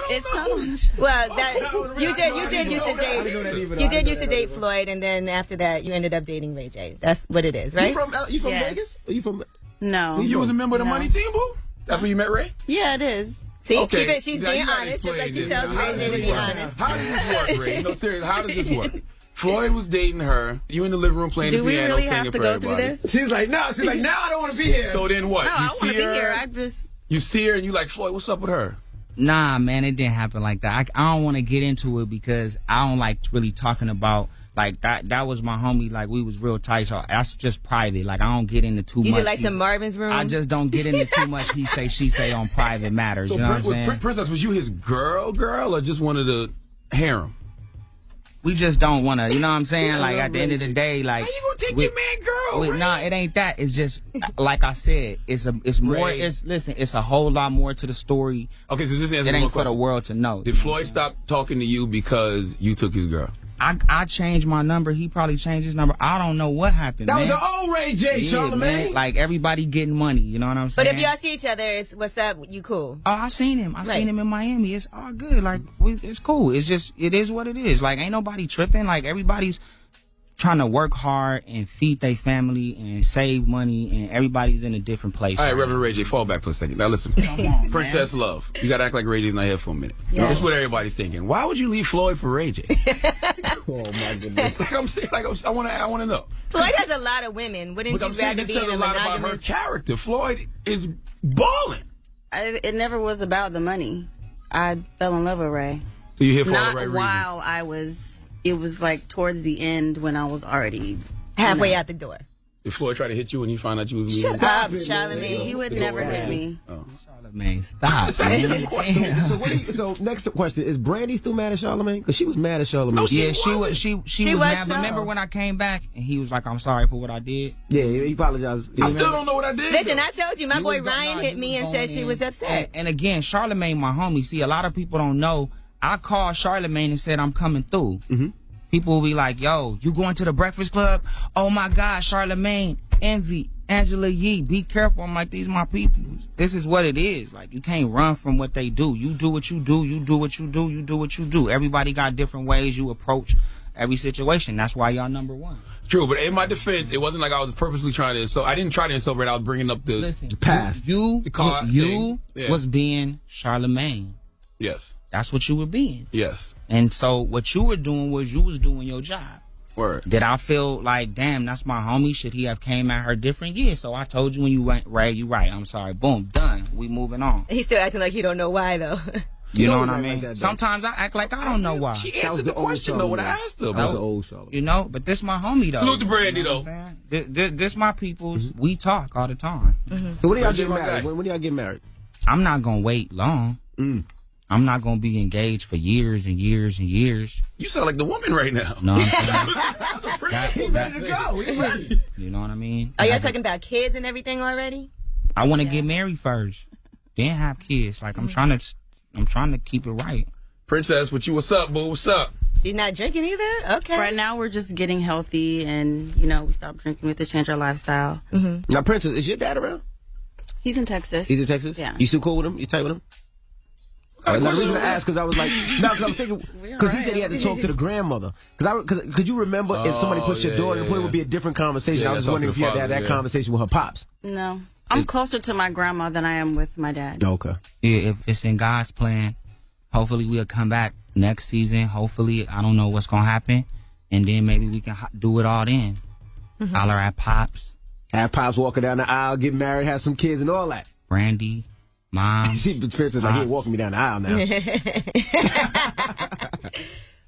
It's not on the show. Well, you did used to date Floyd, and then after that, you ended up dating Ray J. That's what it is, right? You from Yes. Vegas? Are you from? No. You was a member of the Money Team, boo? That's when you met Ray? Yeah, it is. See, Okay. keep it. She's Now, you being gotta honest, just like she explain tells this. Ray J to be honest. How does this work, Ray? No, seriously, how does this work? Floyd was dating her. You in the living room playing Do the we piano, really singing have to for go everybody. through this? She's like, no. She's like, now I don't want to be here. So then what? No, I want to be here. You see her and you like, Floyd, what's up with her? Nah, man, it didn't happen like that. I don't want to get into it because I don't like really talking about like that. That was my homie. Like we was real tight. So that's just private. Like I don't get into too much. You did like some Marvin's Room? I just don't get into too much he say, she say on private matters. So you know what I'm saying? Princess, was you his girl, or just wanted to harem? We just don't want to, you know what I'm saying? Like at the end of the day, like how you gonna take your man girl? Nah, it ain't that. It's just like I said. It's more. It's a whole lot more to the story. Okay, so this it ain't for the world to know. Did Floyd stop talking to you because you took his girl? I changed my number. He probably changed his number. I don't know what happened. That man. was the old Ray J, Charlamagne. Man. Like everybody getting money. You know what I'm saying? But if y'all see each other, it's what's up. You cool? Oh, I seen him. I seen him in Miami. It's all good. Like it's cool. It's just it is what it is. Like ain't nobody tripping. Like everybody's trying to work hard and feed their family and save money, and everybody's in a different place. All right, Reverend Ray J, fall back for a second. Now listen, Princess Love, you gotta act like Ray J's not here for a minute. Yeah. This is what everybody's thinking. Why would you leave Floyd for Ray J? Oh my goodness. Like I'm saying, like I want to know. Floyd has a lot of women. Wouldn't you rather be in a a lot about her monogamous? character. Floyd is balling. It never was about the money. I fell in love with Ray. So you here for all Not the right while I was. It was like towards the end when I was already halfway out the door. Did Floyd try to hit you when he found out you was Shut up, Charlamagne. He would never hit me. Oh. Charlamagne, stop. Man. So next question is Brandy still mad at Charlamagne? Because she was mad at Charlamagne. Yeah, she was mad. But remember when I came back and he was like, "I'm sorry for what I did." Yeah, he apologized. I still don't know what I did. Listen, I told you, my boy Ryan hit me and said she was upset. And again, Charlamagne, my homie. See, a lot of people don't know. I called Charlamagne and said I'm coming through. Mm-hmm. People will be like, "Yo, you going to the Breakfast Club? Oh my God, Charlamagne, Envy, Angela Yee, be careful." I'm like, these my people. This is what it is. Like, you can't run from what they do. You do what you do. You do what you do. You do what you do. Everybody got different ways you approach every situation. That's why y'all number one. True, but in my defense, it wasn't like I was purposely trying to insult. I didn't try to insult Ray. I was bringing up the past. You thing. Yeah. was being Charlamagne. Yes. That's what you were being. Yes. And so what you were doing was you was doing your job. Word. Did I feel like, damn, that's my homie? Should he have came at her different? Yeah. So I told you when you went, Ray, you right. I'm sorry. Boom. Done. We moving on. He's still acting like he don't know why, though. You know what I mean? Sometimes I act like I don't know why. She answered the question, though, when I asked her. That was the old Charlamagne. You know, but this my homie, though. Salute to Brandy, you know though. This my peoples. We talk all the time. So when do y'all get married? When do y'all get married? I'm not going to wait long. I'm not going to be engaged for years and years and years. You sound like the woman right now. No, I'm saying. He's ready to go. He's ready. You know what I mean? Are y'all talking about kids and everything already? I want to get married first, then have kids. Like I'm trying to keep it right. Princess, what's up, boo? What's up? She's not drinking either? Okay. Right now we're just getting healthy and, we stopped drinking. We have to change our lifestyle. Mm-hmm. Now, Princess, is your dad around? He's in Texas. He's in Texas? Yeah. You still cool with him? You tight with him? The reason I asked, because I was like, because I'm thinking, because he said he had to talk to the grandmother. Because could you remember if somebody pushed your daughter, it would be a different conversation. I was wondering if you had to have that conversation with her pops. No. I'm closer to my grandma than I am with my dad. Okay. Yeah, if it's in God's plan, hopefully we'll come back next season. Hopefully, I don't know what's going to happen. And then maybe we can do it all then. Holler at Pops. Have Pops walking down the aisle, get married, have some kids and all that. Brandy. Mom. See, Princess like, he ain't walking me down the aisle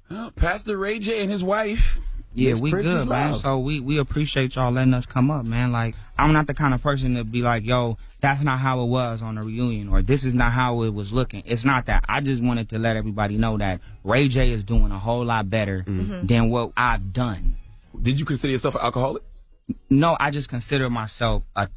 now. Pastor Ray J and his wife. Yeah, we good, man. So we appreciate y'all letting us come up, man. Like, I'm not the kind of person to be like, yo, that's not how it was on the reunion, or this is not how it was looking. It's not that. I just wanted to let everybody know that Ray J is doing a whole lot better than what I've done. Did you consider yourself an alcoholic? No, I just consider myself a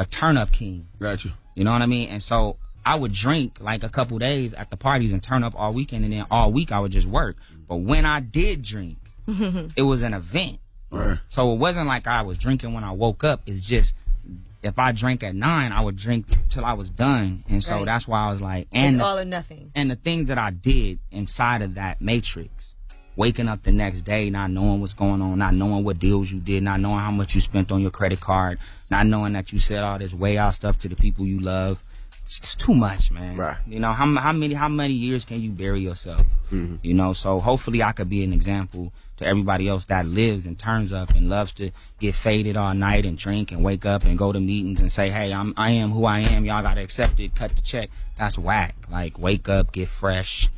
turn-up king. Gotcha. You know what I mean? And so I would drink like a couple days at the parties and turn up all weekend, and then all week I would just work. But when I did drink, it was an event. Right. So it wasn't like I was drinking when I woke up. It's just, if I drank at 9, I would drink till I was done. And so that's why I was like, it's all or nothing. And the things that I did inside of that matrix, waking up the next day, not knowing what's going on, not knowing what deals you did, not knowing how much you spent on your credit card, not knowing that you said all this way out stuff to the people you love. It's too much, man. Right. You know, how many years can you bury yourself? You know, so hopefully I could be an example to everybody else that lives and turns up and loves to get faded all night and drink and wake up and go to meetings and say, hey, I am who I am. Y'all got to accept it. Cut the check. That's whack. Like, wake up, get fresh,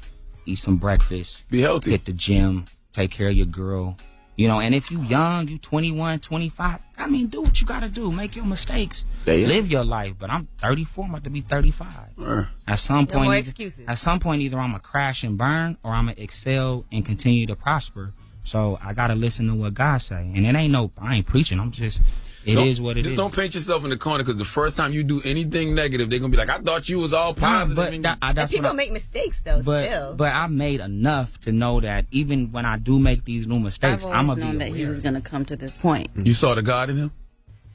eat some breakfast. Be healthy. Hit the gym. Take care of your girl. You know, and if you young, you 21, 25, I mean, do what you got to do. Make your mistakes. Live your life. But I'm 34. I'm about to be 35. At some point, no more excuses. At some point, either I'm going to crash and burn or I'm going to excel and continue to prosper. So I got to listen to what God say. And it ain't I ain't preaching. I'm just It is what it is. Don't paint yourself in the corner, because the first time you do anything negative, they're going to be like, I thought you was all positive. And people make mistakes, though, still. But I've made enough to know that even when I do make these new mistakes, I'm going to be known that he was going to come to this point. You saw the God in him?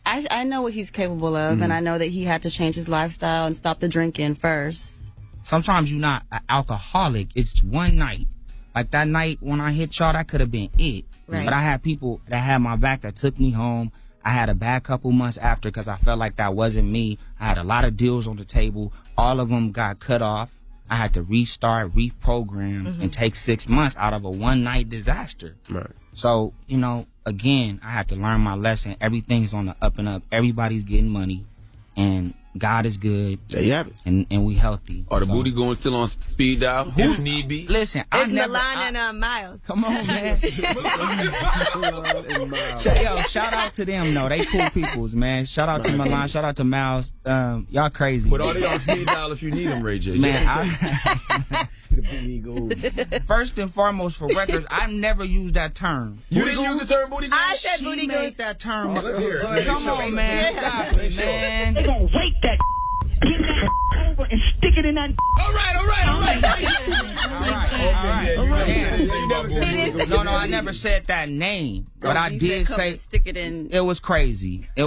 I know what he's capable of, and I know that he had to change his lifestyle and stop the drinking first. Sometimes you're not an alcoholic. It's one night. Like that night when I hit y'all, that could have been it. Right. But I had people that had my back that took me home. I had a bad couple months after because I felt like that wasn't me. I had a lot of deals on the table. All of them got cut off. I had to restart, reprogram, and take 6 months out of a one-night disaster. Right. So, you know, again, I had to learn my lesson. Everything's on the up and up. Everybody's getting money, and God is good. There you have it. And we healthy. Are the booty going still on speed dial? If need be. Listen, It's Milan and Miles. Come on, man. Shout out to them, though. They cool peoples, man. Shout out to Milan. Shout out to Miles. Y'all crazy. But are they on speed dial if you need them, Ray J? Man, first and foremost, for records, I've never used that term. You didn't use the term booty goons? I said booty goons. That term. Let's hear it. Come on, man. Stop it, man. They gonna wake that get that over and stick it in that. All right. No, I never said that name, but I did say stick it in. It was crazy. You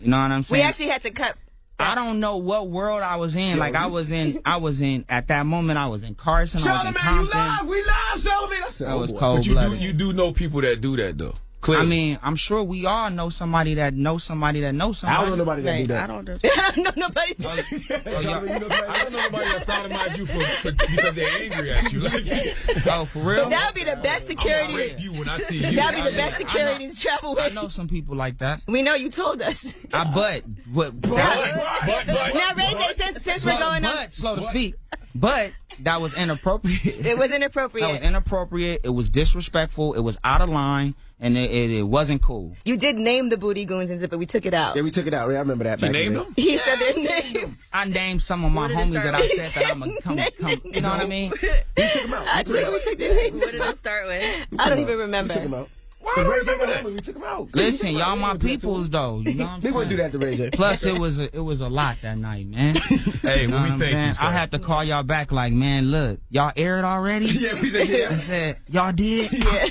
know what I'm saying? We actually had to cut. I don't know what world I was in. Like I was in at that moment. I was in Carson. I was in Compton. We live, Charlamagne. That was cold. But you do know people that do that though. Clearly. I mean, I'm sure we all know somebody that knows somebody that knows somebody. I don't know nobody that do that. I don't know nobody. I don't know nobody that sodomize you because they're angry at you. Oh, for real? That would be the best security. I'm gonna rape you when I see you. That would be the best security to travel with. I know some people like that. We know you told us. But Now, Ray J, since we're going on. Slow to speak. But that was inappropriate. It was inappropriate. That was inappropriate. It was disrespectful. It was out of line. And it wasn't cool. You did name the booty goons and but we took it out. Yeah, we took it out. I remember that. You named them? He said their names. I named some of my homies that I said that I'm going to come. You know what I mean? We took them out. We took their names. What did it start with? I don't even remember. We took them out. We took them out. Listen, y'all my peoples though. You know what I'm saying? We wouldn't do that to Ray J. Plus, it was a lot that night, man. Hey, you know we thank you, sir. I had to call y'all back like, man, look, y'all aired already? Yeah, we said yeah. I said, y'all did? Yeah.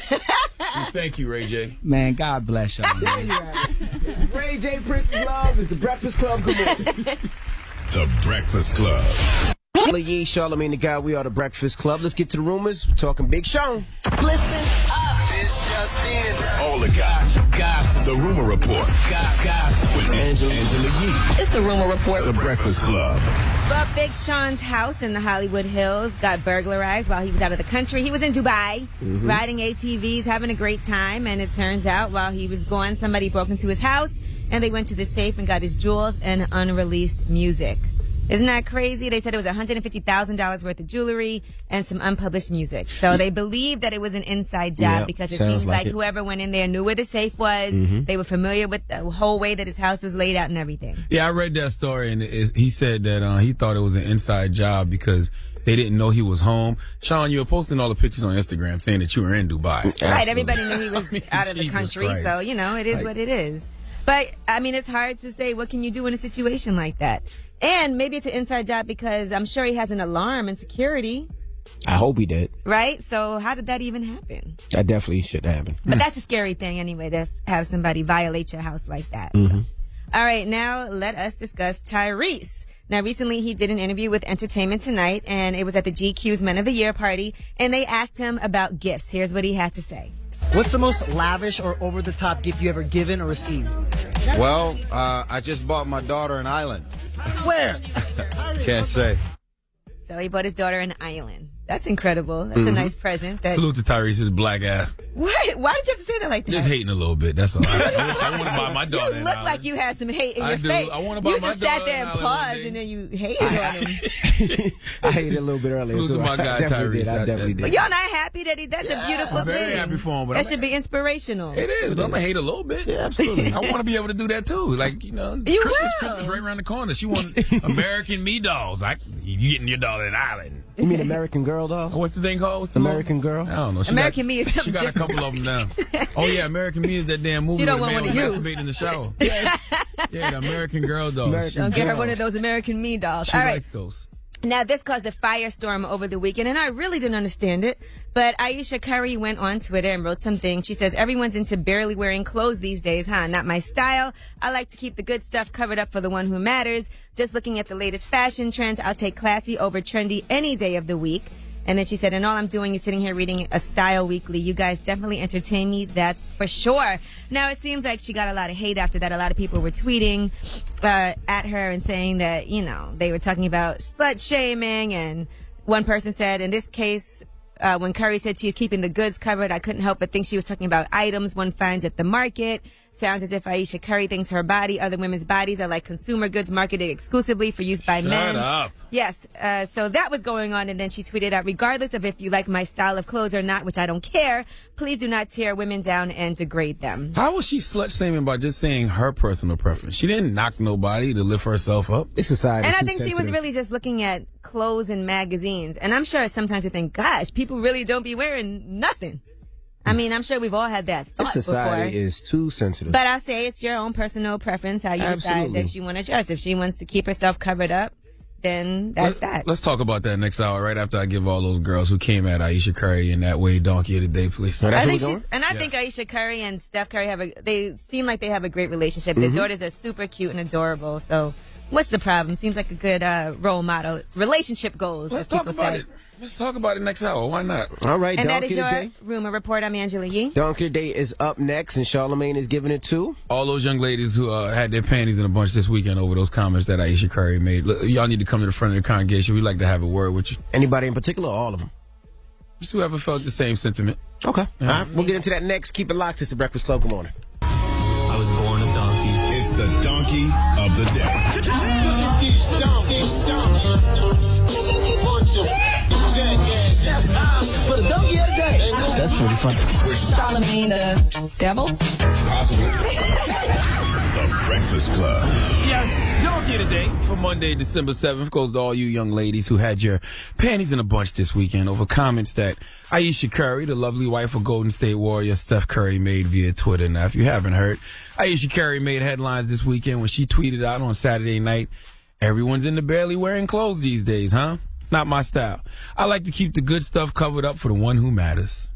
We thank you, Ray J. Man, God bless y'all, man. Ray J, Prince's Love is the Breakfast Club. Good morning. The Breakfast Club. Yee, Charlamagne the Guy. We are the Breakfast Club. Let's get to the rumors. We're talking Big Sean. Listen up. This just in. All the gossip. The Rumor Report. Gossip. With Angela Yee. It's the Rumor Report. The Breakfast Club. But Big Sean's house in the Hollywood Hills got burglarized while he was out of the country. He was in Dubai, riding ATVs, having a great time. And it turns out while he was gone, somebody broke into his house and they went to the safe and got his jewels and unreleased music. Isn't that crazy? They said it was $150,000 worth of jewelry and some unpublished music. So they believe that it was an inside job because it seems like whoever went in there knew where the safe was. They were familiar with the whole way that his house was laid out and everything. Yeah, I read that story, and he said that he thought it was an inside job because they didn't know he was home. Sean, you were posting all the pictures on Instagram saying that you were in Dubai. Right, everybody knew he was out of the country, Christ. so, you know, it is what it is. But, I mean, it's hard to say what can you do in a situation like that. And maybe it's an inside job because I'm sure he has an alarm and security. I hope he did. Right? So how did that even happen? That definitely should happen. But that's a scary thing anyway, to have somebody violate your house like that. So. All right, now let us discuss Tyrese. Now, recently he did an interview with Entertainment Tonight, and it was at the GQ's Men of the Year party, and they asked him about gifts. Here's what he had to say. What's the most lavish or over-the-top gift you ever given or received? Well, I just bought my daughter an island. Where? Can't say. So he bought his daughter an island. That's incredible. That's a nice present. Salute to Tyrese, his black ass. What? Why did you have to say that like that? Just hating a little bit, that's all. I want to buy my daughter You an look island. like you had some hate in I your do. face. I wanna buy you my just sat daughter there an and island one paused day. and then you hated on him. I hated a little bit earlier, Salute too. to my guy, I definitely Tyrese. did. I definitely But did. y'all not happy that that's a beautiful I'm thing. very happy for him, but that should be inspirational. It is, but I'm going to hate a little bit. Yeah, absolutely. I want to be able to do that, too. Like, you know, Christmas right around the corner. She want American Me dolls. You getting your daughter an island. You mean American Girl, though? What's the thing called? What's the American Girl? I don't know. American Me is something She got different. a couple of them now. Oh, yeah, American Me is that damn movie She don't where the want man one of was you. masturbating in the show. Yeah, the American Girl dolls. Don't get her one of those American Me dolls. She All right. likes those. Now, this caused a firestorm over the weekend, and I really didn't understand it. But Ayesha Curry went on Twitter and wrote something. She says, everyone's into barely wearing clothes these days, huh? Not my style. I like to keep the good stuff covered up for the one who matters. Just looking at the latest fashion trends, I'll take classy over trendy any day of the week. And then she said, and all I'm doing is sitting here reading a Style Weekly. You guys definitely entertain me, that's for sure. Now, it seems like she got a lot of hate after that. A lot of people were tweeting at her and saying that, you know, they were talking about slut shaming. And one person said, in this case, when Curry said she's keeping the goods covered, I couldn't help but think she was talking about items one finds at the market. Sounds as if Ayesha Curry thinks her body, other women's bodies, are like consumer goods marketed exclusively for use by men. Shut up. Yes. So that was going on, and then she tweeted out, regardless of if you like my style of clothes or not, which I don't care, please do not tear women down and degrade them. How was she slut-shaming by just saying her personal preference? She didn't knock nobody to lift herself up. This society. And I think she was really just looking at clothes and magazines. And I'm sure sometimes you think, gosh, people really don't be wearing nothing. I mean, I'm sure we've all had that thought This society before. is too sensitive. But I say it's your own personal preference how you decide that you want to dress. If she wants to keep herself covered up, then that's that. Let's talk about that next hour, right after I give all those girls who came at Ayesha Curry in that way donkey of the day, please. I think Ayesha Curry and Steph Curry they seem like they have a great relationship. Their daughters are super cute and adorable. So what's the problem? Seems like a good role model. Relationship goals. Let's talk about it. Let's talk about it next hour. Why not? All right, And that Donkey is your Today. rumor report. I'm Angela Yee. Donkey Day is up next, and Charlamagne is giving it to all those young ladies who had their panties in a bunch this weekend over those comments that Ayesha Curry made. Look, y'all need to come to the front of the congregation. We'd like to have a word with you. Anybody in particular or all of them? Just whoever felt the same sentiment. Okay. All right, we'll get into that next. Keep it locked. It's the Breakfast Club. Good morning. I was born a donkey. It's the donkey of the For the donkey of the day. That's pretty funny. Charlamagne the devil? Possibly. The Breakfast Club. Yes, donkey of the day for Monday, December 7th goes to all you young ladies who had your panties in a bunch this weekend over comments that Ayesha Curry, the lovely wife of Golden State Warrior Steph Curry, made via Twitter. Now, if you haven't heard, Ayesha Curry made headlines this weekend when she tweeted out on Saturday night, everyone's into barely wearing clothes these days, huh? Not my style. I like to keep the good stuff covered up for the one who matters.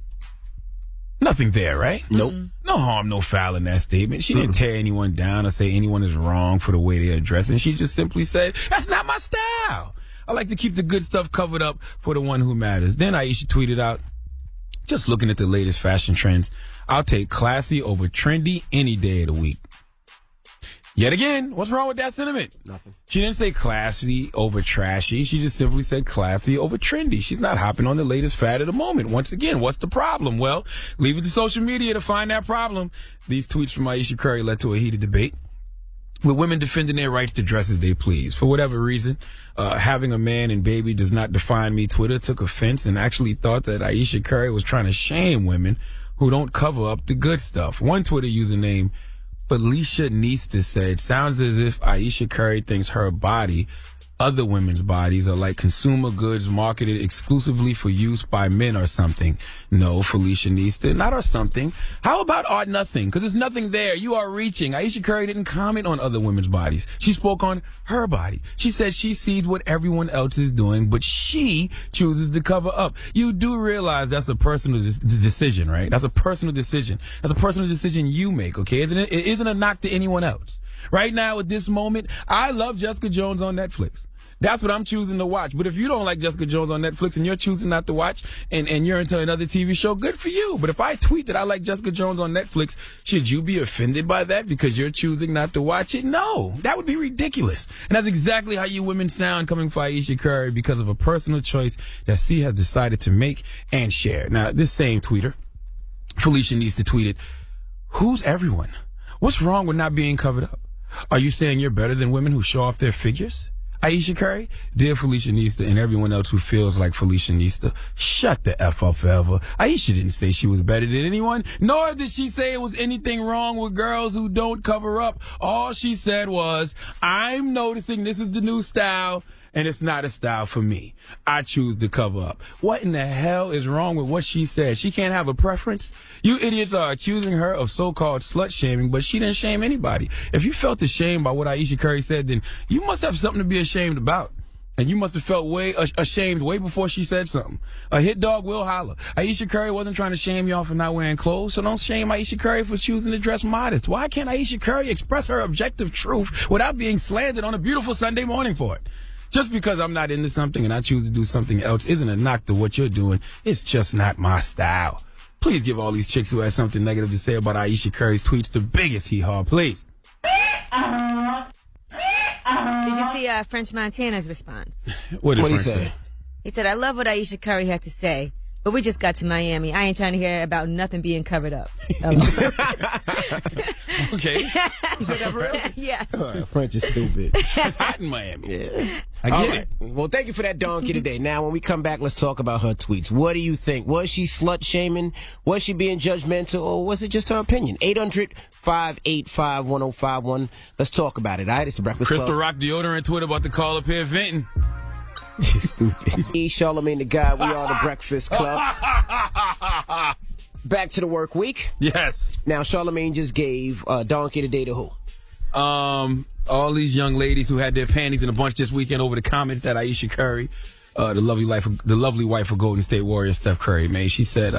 Nothing there, right? Nope. No harm, no foul in that statement. She didn't tear anyone down or say anyone is wrong for the way they are dressing. She just simply said, that's not my style. I like to keep the good stuff covered up for the one who matters. Then Ayesha tweeted out, just looking at the latest fashion trends, I'll take classy over trendy any day of the week. Yet again, what's wrong with that sentiment? Nothing. She didn't say classy over trashy. She just simply said classy over trendy. She's not hopping on the latest fad of the moment. Once again, what's the problem? Well, leave it to social media to find that problem. These tweets from Ayesha Curry led to a heated debate with women defending their rights to dress as they please. For whatever reason, having a man and baby does not define me. Twitter took offense and actually thought that Ayesha Curry was trying to shame women who don't cover up the good stuff. One Twitter username, Felicia Nista, said, sounds as if Ayesha Curry thinks her body, other women's bodies, are like consumer goods marketed exclusively for use by men or something. No, Felicia Nista, not or something. How about or nothing? Because there's nothing there. You are reaching. Ayesha Curry didn't comment on other women's bodies. She spoke on her body. She said she sees what everyone else is doing, but she chooses to cover up. You do realize that's a personal decision, right? That's a personal decision. That's a personal decision you make, okay? It isn't a knock to anyone else. Right now, at this moment, I love Jessica Jones on Netflix. That's what I'm choosing to watch. But if you don't like Jessica Jones on Netflix and you're choosing not to watch and you're into another TV show, good for you. But if I tweet that I like Jessica Jones on Netflix, should you be offended by that because you're choosing not to watch it? No, that would be ridiculous. And that's exactly how you women sound coming for Ayesha Curry because of a personal choice that she has decided to make and share. Now, this same tweeter, Felicia needs to tweet it. Who's everyone? What's wrong with not being covered up? Are you saying you're better than women who show off their figures? Ayesha Curry, dear Felicia Nista, and everyone else who feels like Felicia Nista, shut the F up forever. Ayesha didn't say she was better than anyone, nor did she say it was anything wrong with girls who don't cover up. All she said was, I'm noticing this is the new style, and it's not a style for me. I choose to cover up. What in the hell is wrong with what she said? She can't have a preference? You idiots are accusing her of so-called slut shaming, but she didn't shame anybody. If you felt ashamed by what Ayesha Curry said, then you must have something to be ashamed about. And you must have felt way ashamed way before she said something. A hit dog will holler. Ayesha Curry wasn't trying to shame y'all for not wearing clothes, so don't shame Ayesha Curry for choosing to dress modest. Why can't Ayesha Curry express her objective truth without being slandered on a beautiful Sunday morning for it? Just because I'm not into something and I choose to do something else isn't a knock to what you're doing. It's just not my style. Please give all these chicks who had something negative to say about Ayesha Curry's tweets the biggest hee-haw, please. Did you see French Montana's response? What did he say? He said, I love what Ayesha Curry had to say, but we just got to Miami. I ain't trying to hear about nothing being covered up. Okay. He said that for real? Yes. French is stupid. It's hot in Miami. Yeah. I get it. Well, thank you for that donkey today. Now, when we come back, let's talk about her tweets. What do you think? Was she slut shaming? Was she being judgmental? Or was it just her opinion? 800-585-1051. Let's talk about it. All right, it's the Breakfast Club. Crystal Rock deodorant Twitter about to call up here venting. You stupid. Charlamagne the Guy. We are the Breakfast Club. Back to the work week. Yes. Now, Charlamagne just gave donkey today to who? All these young ladies who had their panties in a bunch this weekend over the comments that Ayesha Curry, the lovely wife of Golden State Warrior Steph Curry made. She said,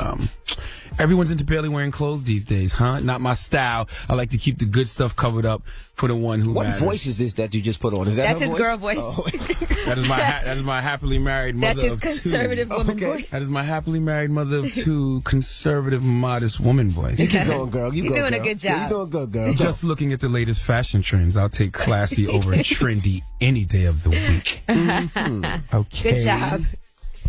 everyone's into barely wearing clothes these days, huh? Not my style. I like to keep the good stuff covered up for the one who matters. What voice is this that you just put on? Is that That's her his voice? girl voice. Oh. That is my happily married mother That's his of conservative two. woman voice. That is my happily married mother of two conservative, modest woman voice. You keep going, girl. You're doing a good job. Yeah, you're doing good, girl. Just looking at the latest fashion trends, I'll take classy over trendy any day of the week. Mm-hmm. Okay. Good job.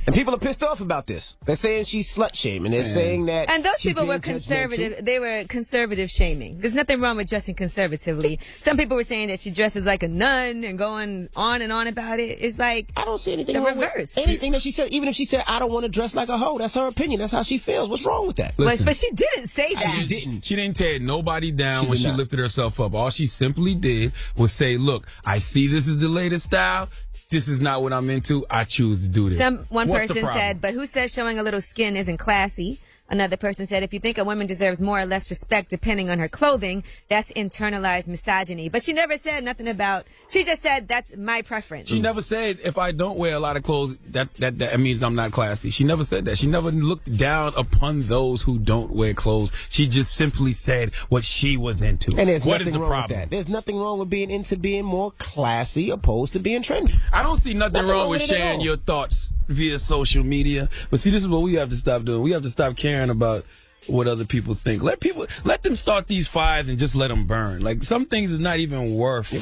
And people are pissed off about this. They're saying she's slut shaming. They're saying that. And those she's people were being conservative. judgmental. They were conservative shaming. There's nothing wrong with dressing conservatively. Some people were saying that she dresses like a nun and going on and on about it. It's like I don't see anything the wrong reverse. with anything that she said. Even if she said, I don't want to dress like a hoe, that's her opinion. That's how she feels. What's wrong with that? Listen, but she didn't say that. She didn't. She didn't tear nobody down when did she not. lifted herself up. All she simply did was say, look, I see this is the latest style. This is not what I'm into. I choose to do this. One What's the person problem? said, but who says showing a little skin isn't classy? Another person said, if you think a woman deserves more or less respect depending on her clothing, that's internalized misogyny. But she never said nothing about, she just said, that's my preference. She never said, if I don't wear a lot of clothes, that means I'm not classy. She never said that. She never looked down upon those who don't wear clothes. She just simply said what she was into. And there's What is nothing the wrong problem? with that. There's nothing wrong with being into being more classy opposed to being trendy. I don't see nothing wrong with it at sharing all. your thoughts via social media. But see, this is what we have to stop doing. We have to stop caring about what other people think. Let them start these fires and just let them burn. Like, some things is not even worth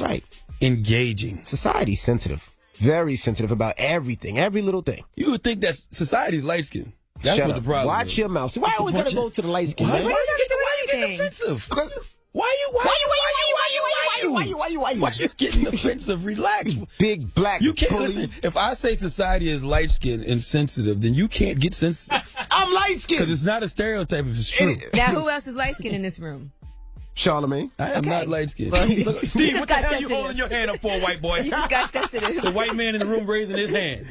engaging. Society's sensitive. Very sensitive about everything. Every little thing. You would think that society's light skinned. That's Shut what up. the problem Watch is. your mouth. See, why I always gotta go to the light skin? Why man? you getting offensive? Why you getting offensive? Relax. Big black You can't bully. listen. If I say society is light skinned and sensitive, then you can't get sensitive. I'm light skinned. Because it's not a stereotype if it's true. Now, who else is light skinned in this room? Charlamagne. I am not light skinned. Well, Look, you Steve, just what the got hell you sensitive. holding your hand up for, white boy? You just got sensitive. The white man in the room raising his hand.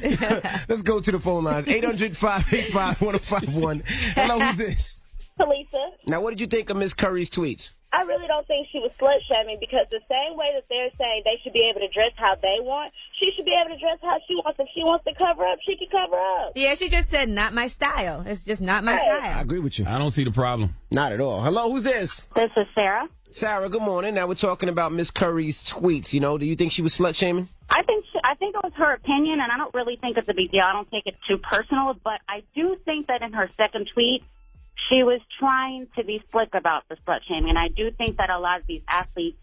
Let's go to the phone lines. 800-585-1051. Hello, who's this? Talisa. Now, what did you think of Miss Curry's tweets? I really don't think she was slut shaming because the same way that they're saying they should be able to dress how they want, she should be able to dress how she wants. If she wants to cover up, she can cover up. Yeah, she just said, not my style. It's just not my style. I agree with you. I don't see the problem. Not at all. Hello, who's this? This is Sarah. Sarah, good morning. Now we're talking about Miss Curry's tweets. You know, do you think she was slut shaming? I think it was her opinion, and I don't really think it's a big deal. I don't take it too personal, but I do think that in her second tweet, she was trying to be slick about the slut shaming, and I do think that a lot of these athletes'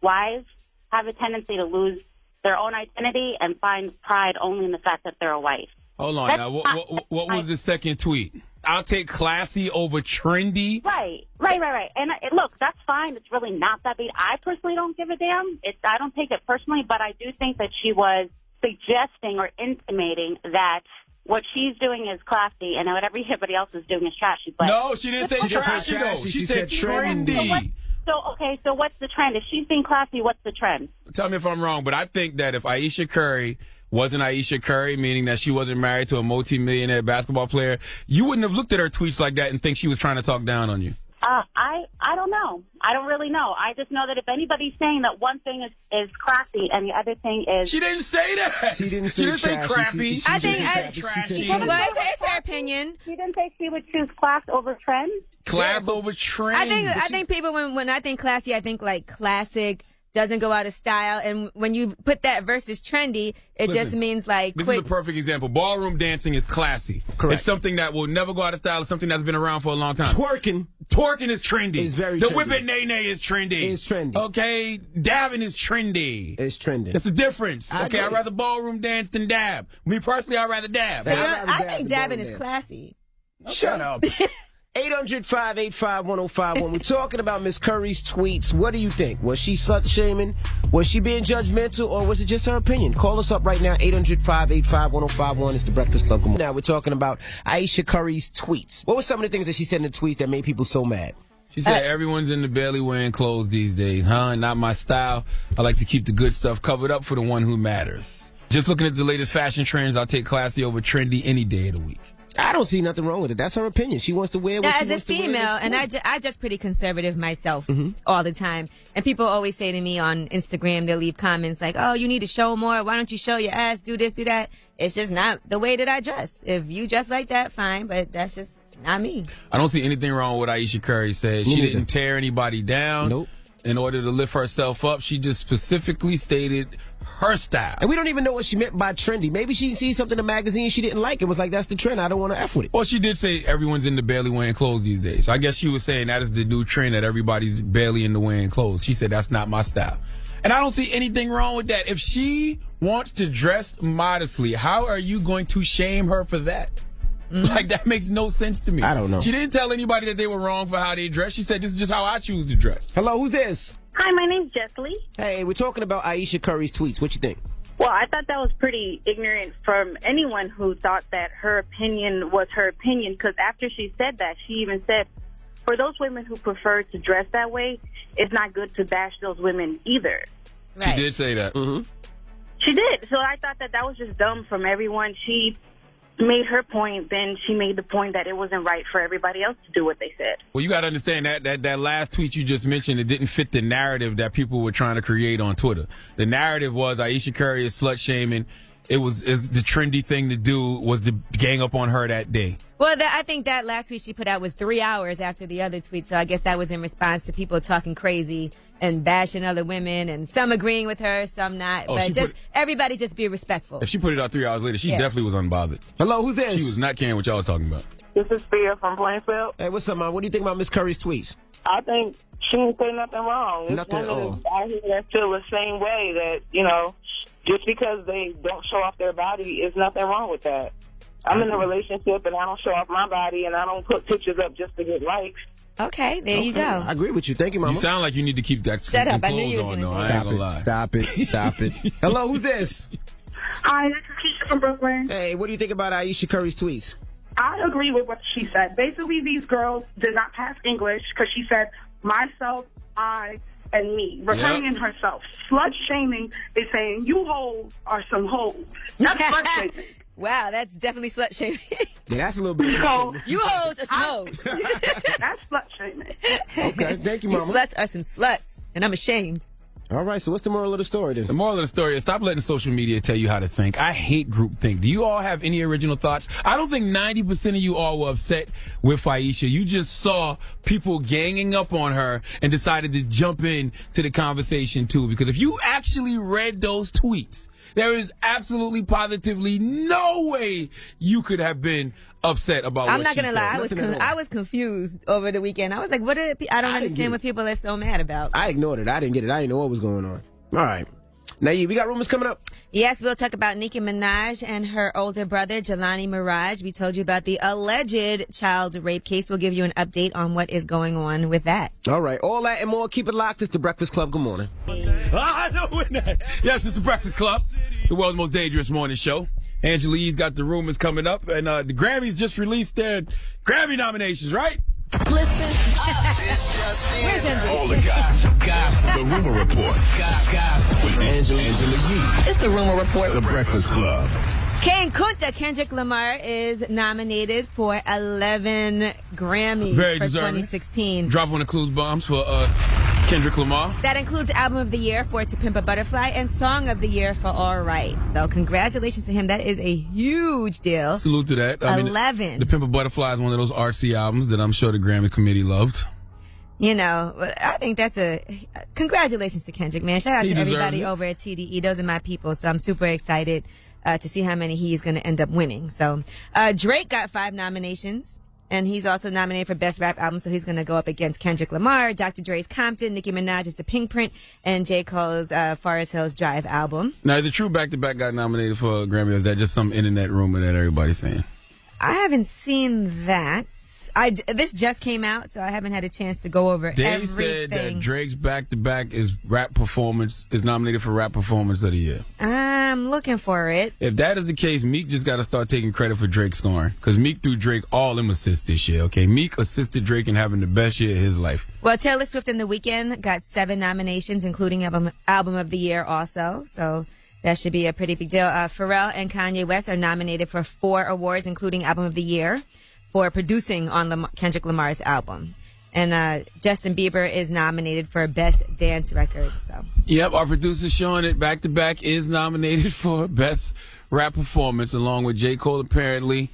wives have a tendency to lose their own identity and find pride only in the fact that they're a wife. Hold on now. What was the second tweet? I'll take classy over trendy. Right. And look, that's fine. It's really not that big. I personally don't give a damn. I don't take it personally, but I do think that she was suggesting or intimating that what she's doing is classy and what everybody else is doing is trashy. But No, she didn't say trashy, though. She said trendy. So what's the trend? If she's being classy, what's the trend? Tell me if I'm wrong, but I think that if Ayesha Curry wasn't Aisha Curry, meaning that she wasn't married to a multi-millionaire basketball player, you wouldn't have looked at her tweets like that and think she was trying to talk down on you. I don't know. I don't really know. I just know that if anybody's saying that one thing is classy and the other thing is... She didn't say that. She didn't say crappy. I think it's her opinion. She didn't say she would choose class over trend. Class over trend. I think people, when I think classy, I think like classic, doesn't go out of style. And when you put that versus trendy, it just means like This quick. is a perfect example. Ballroom dancing is classy. Correct. It's something that will never go out of style. It's something that's been around for a long time. Twerking is trendy. It's very the trendy. whip it nay nay is trendy. It's trendy. Okay, dabbing is trendy. It's trendy. That's the difference. I Okay, agree. I'd rather ballroom dance than dab. Me personally, I'd rather dab. I think dabbing is classy. Shut up. 800-585-1051. We're talking about Miss Curry's tweets. What do you think? Was she slut-shaming? Was she being judgmental? Or was it just her opinion? Call us up right now, 800-585-1051. It's The Breakfast Club. Now we're talking about Aisha Curry's tweets. What were some of the things that she said in the tweets that made people so mad? She said, everyone's in the belly wearing clothes these days, huh? Not my style. I like to keep the good stuff covered up for the one who matters. Just looking at the latest fashion trends, I'll take classy over trendy any day of the week. I don't see nothing wrong with it. That's her opinion. She wants to wear what Now, she as a wants to wear. female, and I just pretty conservative myself all the time. And people always say to me on Instagram, they'll leave comments like, oh, you need to show more. Why don't you show your ass? Do this, do that. It's just not the way that I dress. If you dress like that, fine, but that's just not me. I don't see anything wrong with what Aisha Curry said. She didn't tear anybody down. Nope. In order to lift herself up, she just specifically stated her style. And we don't even know what she meant by trendy. Maybe she sees something in a magazine she didn't like and was like, that's the trend. I don't want to F with it. Well, she did say everyone's into barely wearing clothes these days. So I guess she was saying that is the new trend, that everybody's barely into wearing clothes. She said that's not my style. And I don't see anything wrong with that. If she wants to dress modestly, how are you going to shame her for that? Like, that makes no sense to me. I don't know. She didn't tell anybody that they were wrong for how they dress. She said, this is just how I choose to dress. Hello, who's this? Hi, my name's Jessley. Hey, we're talking about Aisha Curry's tweets. What you think? Well, I thought that was pretty ignorant from anyone who thought that her opinion was her opinion, because after she said that, she even said, for those women who prefer to dress that way, it's not good to bash those women either. Right. She did say that. Mm-hmm. She did. So I thought that was just dumb from everyone. She made her point, then she made the point that it wasn't right for everybody else to do what they said. Well, you got to understand that last tweet you just mentioned, it didn't fit the narrative that people were trying to create on Twitter. The narrative was Aisha Curry is slut shaming. It was the trendy thing to do was to gang up on her that day. Well, I think that last tweet she put out was 3 hours after the other tweet, so I guess that was in response to people talking crazy and bashing other women, and some agreeing with her, some not. Oh, but everybody just be respectful. If she put it out 3 hours later, she definitely was unbothered. Hello, who's this? She was not caring what y'all was talking about. This is Thea from Plainfield. Hey, what's up, man? What do you think about Miss Curry's tweets? I think she didn't say nothing wrong. It's Nothing at all. out here that feel the same way, that, you know, just because they don't show off their body, is nothing wrong with that. I'm in a relationship and I don't show off my body and I don't put pictures up just to get likes. Okay, there you go. I agree with you. Thank you, Mama. You sound like you need to keep that Shut up. I knew clothes you on, were though. gonna I ain't gonna lie. Stop it. Stop it. Hello, who's this? Hi, this is Keisha from Brooklyn. Hey, what do you think about Aisha Curry's tweets? I agree with what she said. Basically, these girls did not pass English because she said, myself, I, and me, referring in herself. Slut shaming is saying, you hoes are some hoes. That's slut shaming. Wow, that's definitely slut shaming. Yeah, that's a little bit. So, you hoes are some hoes. That's slut shaming. Okay, thank you, You Mama. sluts are some sluts, and I'm ashamed. All right, so what's the moral of the story then? The moral of the story is stop letting social media tell you how to think. I hate groupthink. Do you all have any original thoughts? I don't think 90% of you all were upset with Aisha. You just saw people ganging up on her and decided to jump in to the conversation too. Because if you actually read those tweets, there is absolutely positively no way you could have been upset about what I'm not she gonna said. lie, I was confused over the weekend. I was like, I don't understand what people are so mad about. I ignored it. I didn't get it. I didn't know what was going on. All right. Now, we got rumors coming up. Yes, we'll talk about Nicki Minaj and her older brother, Jelani Mirage. We told you about the alleged child rape case. We'll give you an update on what is going on with that. All right. All that and more. Keep it locked. It's The Breakfast Club. Good morning. Yes, it's The Breakfast Club, the world's most dangerous morning show. Angelique's got the rumors coming up, and the Grammys just released their Grammy nominations, right? Listen up. It's just in. Where's Envy? All the gossip. The Rumor Report. With Angela Yee. It's the Rumor Report. The Breakfast Club. King Kunta Kendrick Lamar is nominated for 11 Grammys Very for deserving. 2016. Drop one of Clues bombs for Kendrick Lamar. That includes Album of the Year for To Pimp a Butterfly and Song of the Year for All Right. So congratulations to him. That is a huge deal. Salute to that. 11. The Pimp a Butterfly is one of those artsy albums that I'm sure the Grammy committee loved. You know, I think that's congratulations to Kendrick, man. Shout out He to deserves everybody it. over at TDE. Those are my people. So I'm super excited to see how many he's going to end up winning. So Drake got 5 nominations. And he's also nominated for Best Rap Album, so he's going to go up against Kendrick Lamar, Dr. Dre's Compton, Nicki Minaj's The Pink Print, and J. Cole's Forest Hills Drive album. Now, the true back-to-back got nominated for a Grammy, or is that just some internet rumor that everybody's saying? I haven't seen that. This just came out, so I haven't had a chance to go over They everything. said that Drake's back-to-back is nominated for Rap Performance of the Year. I'm looking for it. If that is the case, Meek just got to start taking credit for Drake scoring. Because Meek threw Drake all them assists this year, okay? Meek assisted Drake in having the best year of his life. Well, Taylor Swift and The Weeknd got 7 nominations, including Album of the Year also. So that should be a pretty big deal. Pharrell and Kanye West are nominated for 4 awards, including Album of the Year, for producing on Kendrick Lamar's album. And Justin Bieber is nominated for Best Dance Record. So Yep, our producer's showing it. Back-to-back is nominated for Best Rap Performance, along with J. Cole, apparently.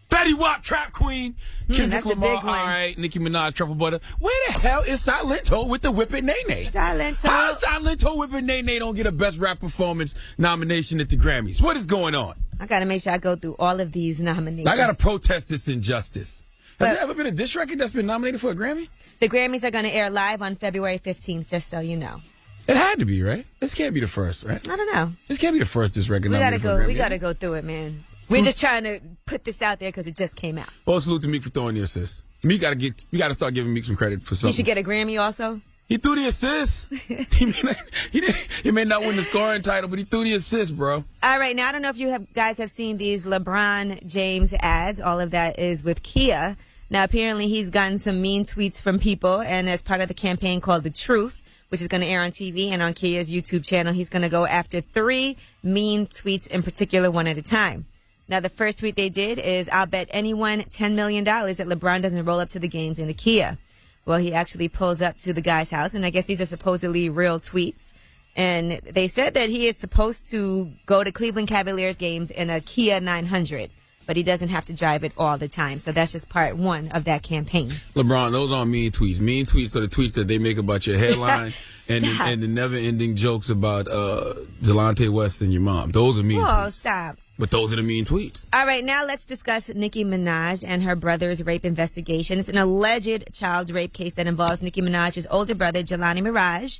Fetty Wap, Trap Queen. Kendrick that's a Lamar, big one. all right. Nicki Minaj, Truffle Butter. Where the hell is Silento with the Whippin' Nene? Silento. How Silento Whippin' Nene don't get a Best Rap Performance nomination at the Grammys? What is going on? I got to make sure I go through all of these nominations. I got to protest this injustice. Has there ever been a diss record that's been nominated for a Grammy? The Grammys are going to air live on February 15th, just so you know. It had to be, right? This can't be the first, right? I don't know. This can't be the first diss record We gotta nominated for a go. Grammy. We gotta go through it, man. We're just trying to put this out there because it just came out. Well, salute to Meek for throwing the assist. We got to start giving Meek some credit for something. He should get a Grammy also. He threw the assist. he may not win the scoring title, but he threw the assist, bro. All right, now I don't know if you guys have seen these LeBron James ads. All of that is with Kia. Now apparently he's gotten some mean tweets from people, and as part of the campaign called The Truth, which is going to air on TV and on Kia's YouTube channel, he's going to go after 3 mean tweets in particular, one at a time. Now, the first tweet they did is, I'll bet anyone $10 million that LeBron doesn't roll up to the games in a Kia. Well, he actually pulls up to the guy's house, and I guess these are supposedly real tweets. And they said that he is supposed to go to Cleveland Cavaliers games in a Kia 900, but he doesn't have to drive it all the time. So that's just part 1 of that campaign. LeBron, those aren't mean tweets. Mean tweets are the tweets that they make about your headline and the never-ending jokes about Delonte West and your mom. Those are mean tweets. Oh, stop. But those are the mean tweets. All right, now let's discuss Nicki Minaj and her brother's rape investigation. It's an alleged child rape case that involves Nicki Minaj's older brother, Jelani Mirage.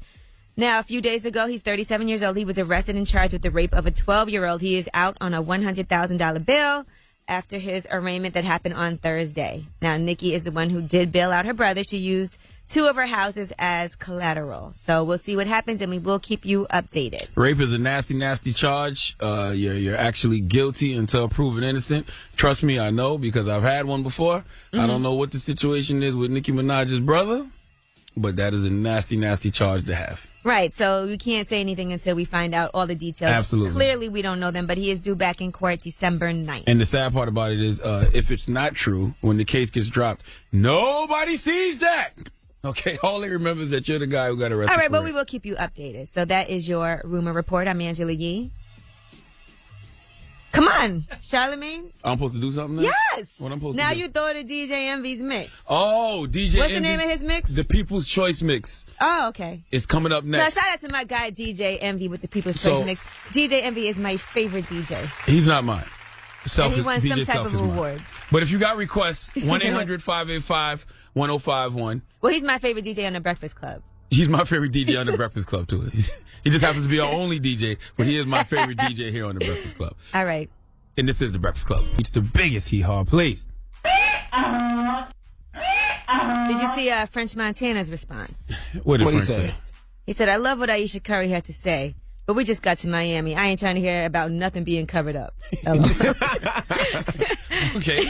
Now, a few days ago, he's 37 years old. He was arrested and charged with the rape of a 12-year-old. He is out on a $100,000 bail after his arraignment that happened on Thursday. Now, Nicki is the one who did bail out her brother. She used 2 of her houses as collateral. So we'll see what happens, and we will keep you updated. Rape is a nasty, nasty charge. You're actually guilty until proven innocent. Trust me, I know, because I've had one before. I don't know what the situation is with Nicki Minaj's brother, but that is a nasty, nasty charge to have. Right, so we can't say anything until we find out all the details. Absolutely. Clearly, we don't know them, but he is due back in court December 9th. And the sad part about it is, if it's not true, when the case gets dropped, nobody sees that. Okay, all they remember is that you're the guy who got arrested. All right, for but rape. we will keep you updated. So that is your rumor report. I'm Angela Yee. Come on, Charlamagne. I'm supposed to do something now? Yes. What I'm supposed now to do? you throw the DJ Envy's mix. Oh, DJ What's the Envy, name of his mix? The People's Choice Mix. Oh, okay. It's coming up Now, next. shout out to my guy DJ Envy with the People's So- Choice Mix. DJ Envy is my favorite DJ. He's not mine. And he won DJ some type Self of is mine. award. But if you got requests, 1-800-585-1051. Well, he's my favorite DJ on the Breakfast Club. He's my favorite DJ on the Breakfast Club, too. He just happens to be our only DJ, but he is my favorite DJ here on the Breakfast Club. All right. And this is the Breakfast Club. It's the biggest hee-haw, please. Did you see French Montana's response? What did What'd French he say? say? He said, I love what Aisha Curry had to say. But we just got to Miami. I ain't trying to hear about nothing being covered up. Okay.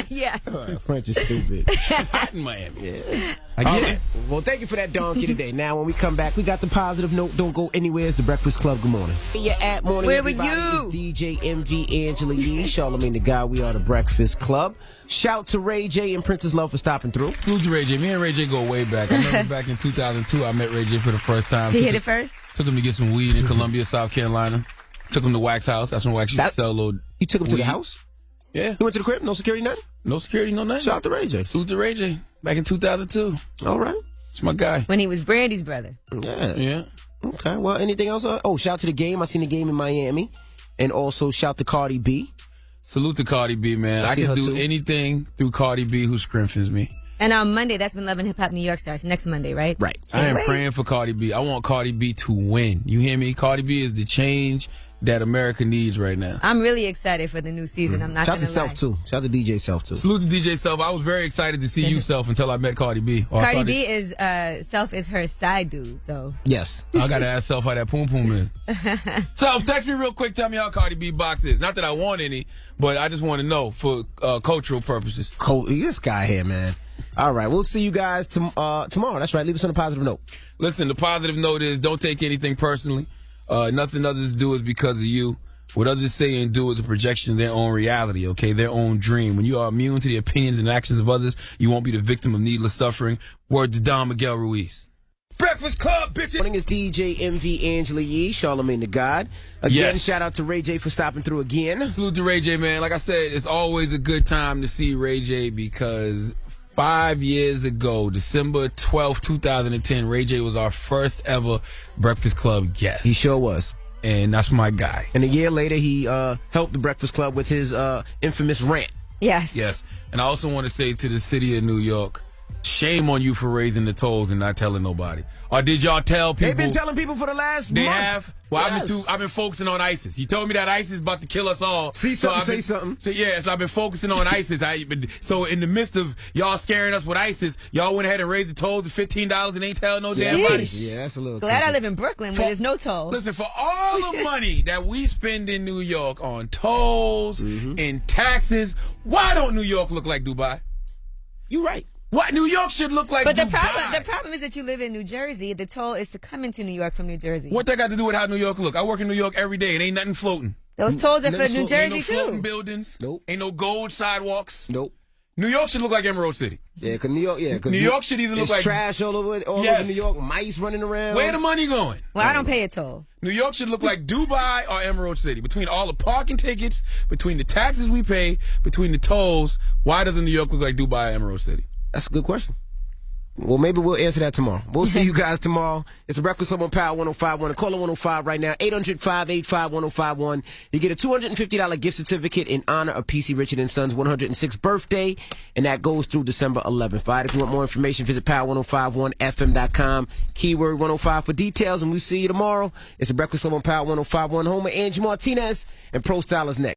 Yeah. French is stupid. It's hot in Miami. Yeah. I get it. Well, thank you for that donkey today. Now, when we come back, we got the positive note. Don't go anywhere. It's the Breakfast Club. Good morning. Yeah, at morning. Where were everybody. you? It's DJ MV, Angela Yee, Charlamagne the Guy. We are the Breakfast Club. Shout to Ray J and Princess Love for stopping through. Salute to Ray J. Me and Ray J go way back. I remember back in 2002, I met Ray J for the first time. He hit it first? Took him to get some weed in Columbia, South Carolina. Took him to Wax House. That's when Wax used to sell a little. You took him to weed. the house? Yeah. He went to the crib? No security, nothing? No security, no nothing. Shout out to Ray J. Salute to Ray J. Back in 2002. All right. It's my guy. When he was Brandy's brother. Yeah. Okay. Well, anything else? Shout out to the game. I seen the game in Miami. And also shout to Cardi B. Salute to Cardi B, man. I can do anything through Cardi B who strengthens me. And on Monday, that's when Love and Hip Hop New York starts. Next Monday, right? Right. I am praying for Cardi B. I want Cardi B to win. You hear me? Cardi B is the change that America needs right now. I'm really excited for the new season. I'm not going to lie. Shout out to Self, too. Shout out to DJ Self, too. Salute to DJ Self. I was very excited to see you, Self, until I met Cardi B. Cardi B is, Self is her side dude, so. Yes. I got to ask Self how that poom poom is. Self, text me real quick. Tell me how Cardi B box is. Not that I want any, but I just want to know for cultural purposes. This guy here, man. All right, we'll see you guys tomorrow. That's right. Leave us on a positive note. Listen, the positive note is don't take anything personally. Nothing others do is because of you. What others say and do is a projection of their own reality, okay? Their own dream. When you are immune to the opinions and actions of others, you won't be the victim of needless suffering. Word to Don Miguel Ruiz. Breakfast Club, bitches. Morning is DJ MV, Angela Yee, Charlamagne the God. Again, shout out to Ray J for stopping through again. Salute to Ray J, man. Like I said, it's always a good time to see Ray J because 5 years ago, December 12th, 2010, Ray J was our first ever Breakfast Club guest. He sure was. And that's my guy. And a year later, he helped the Breakfast Club with his infamous rant. Yes. Yes. And I also want to say to the city of New York, shame on you for raising the tolls and not telling nobody. Or did y'all tell people? They've been telling people for the last month. They have? Well, yes. I've been focusing on ISIS. You told me that ISIS is about to kill us all. See something, say something. So I've been focusing on ISIS. So in the midst of y'all scaring us with ISIS, y'all went ahead and raised the tolls to $15 and ain't telling no damn body. Yeah, that's a little Glad I live in Brooklyn where there's no toll. Listen, for all the money that we spend in New York on tolls and taxes, why don't New York look like Dubai? You right. What? New York should look like But Dubai. the problem is that you live in New Jersey. The toll is to come into New York from New Jersey. What that got to do with how New York look? I work in New York every day. It ain't nothing floating. Those tolls are for New Jersey, ain't no floating too. buildings. Nope. Ain't no gold sidewalks. Nope. New York should look like Emerald City. Yeah, because New York should either look like trash all over New York, mice running around. Where the money going? Well, I don't pay a toll. New York should look like Dubai or Emerald City. Between all the parking tickets, between the taxes we pay, between the tolls, why doesn't New York look like Dubai or Emerald City? That's a good question. Well, maybe we'll answer that tomorrow. We'll see you guys tomorrow. It's the Breakfast Club on Power 105.1. Call 105 right now, 800-585-1051. You get a $250 gift certificate in honor of PC Richard & Son's 106th birthday, and that goes through December 11th. All right, if you want more information, visit power1051fm.com, keyword 105 for details, and we'll see you tomorrow. It's the Breakfast Club on Power 105.1. Home of Angie Martinez, and Pro Style is next.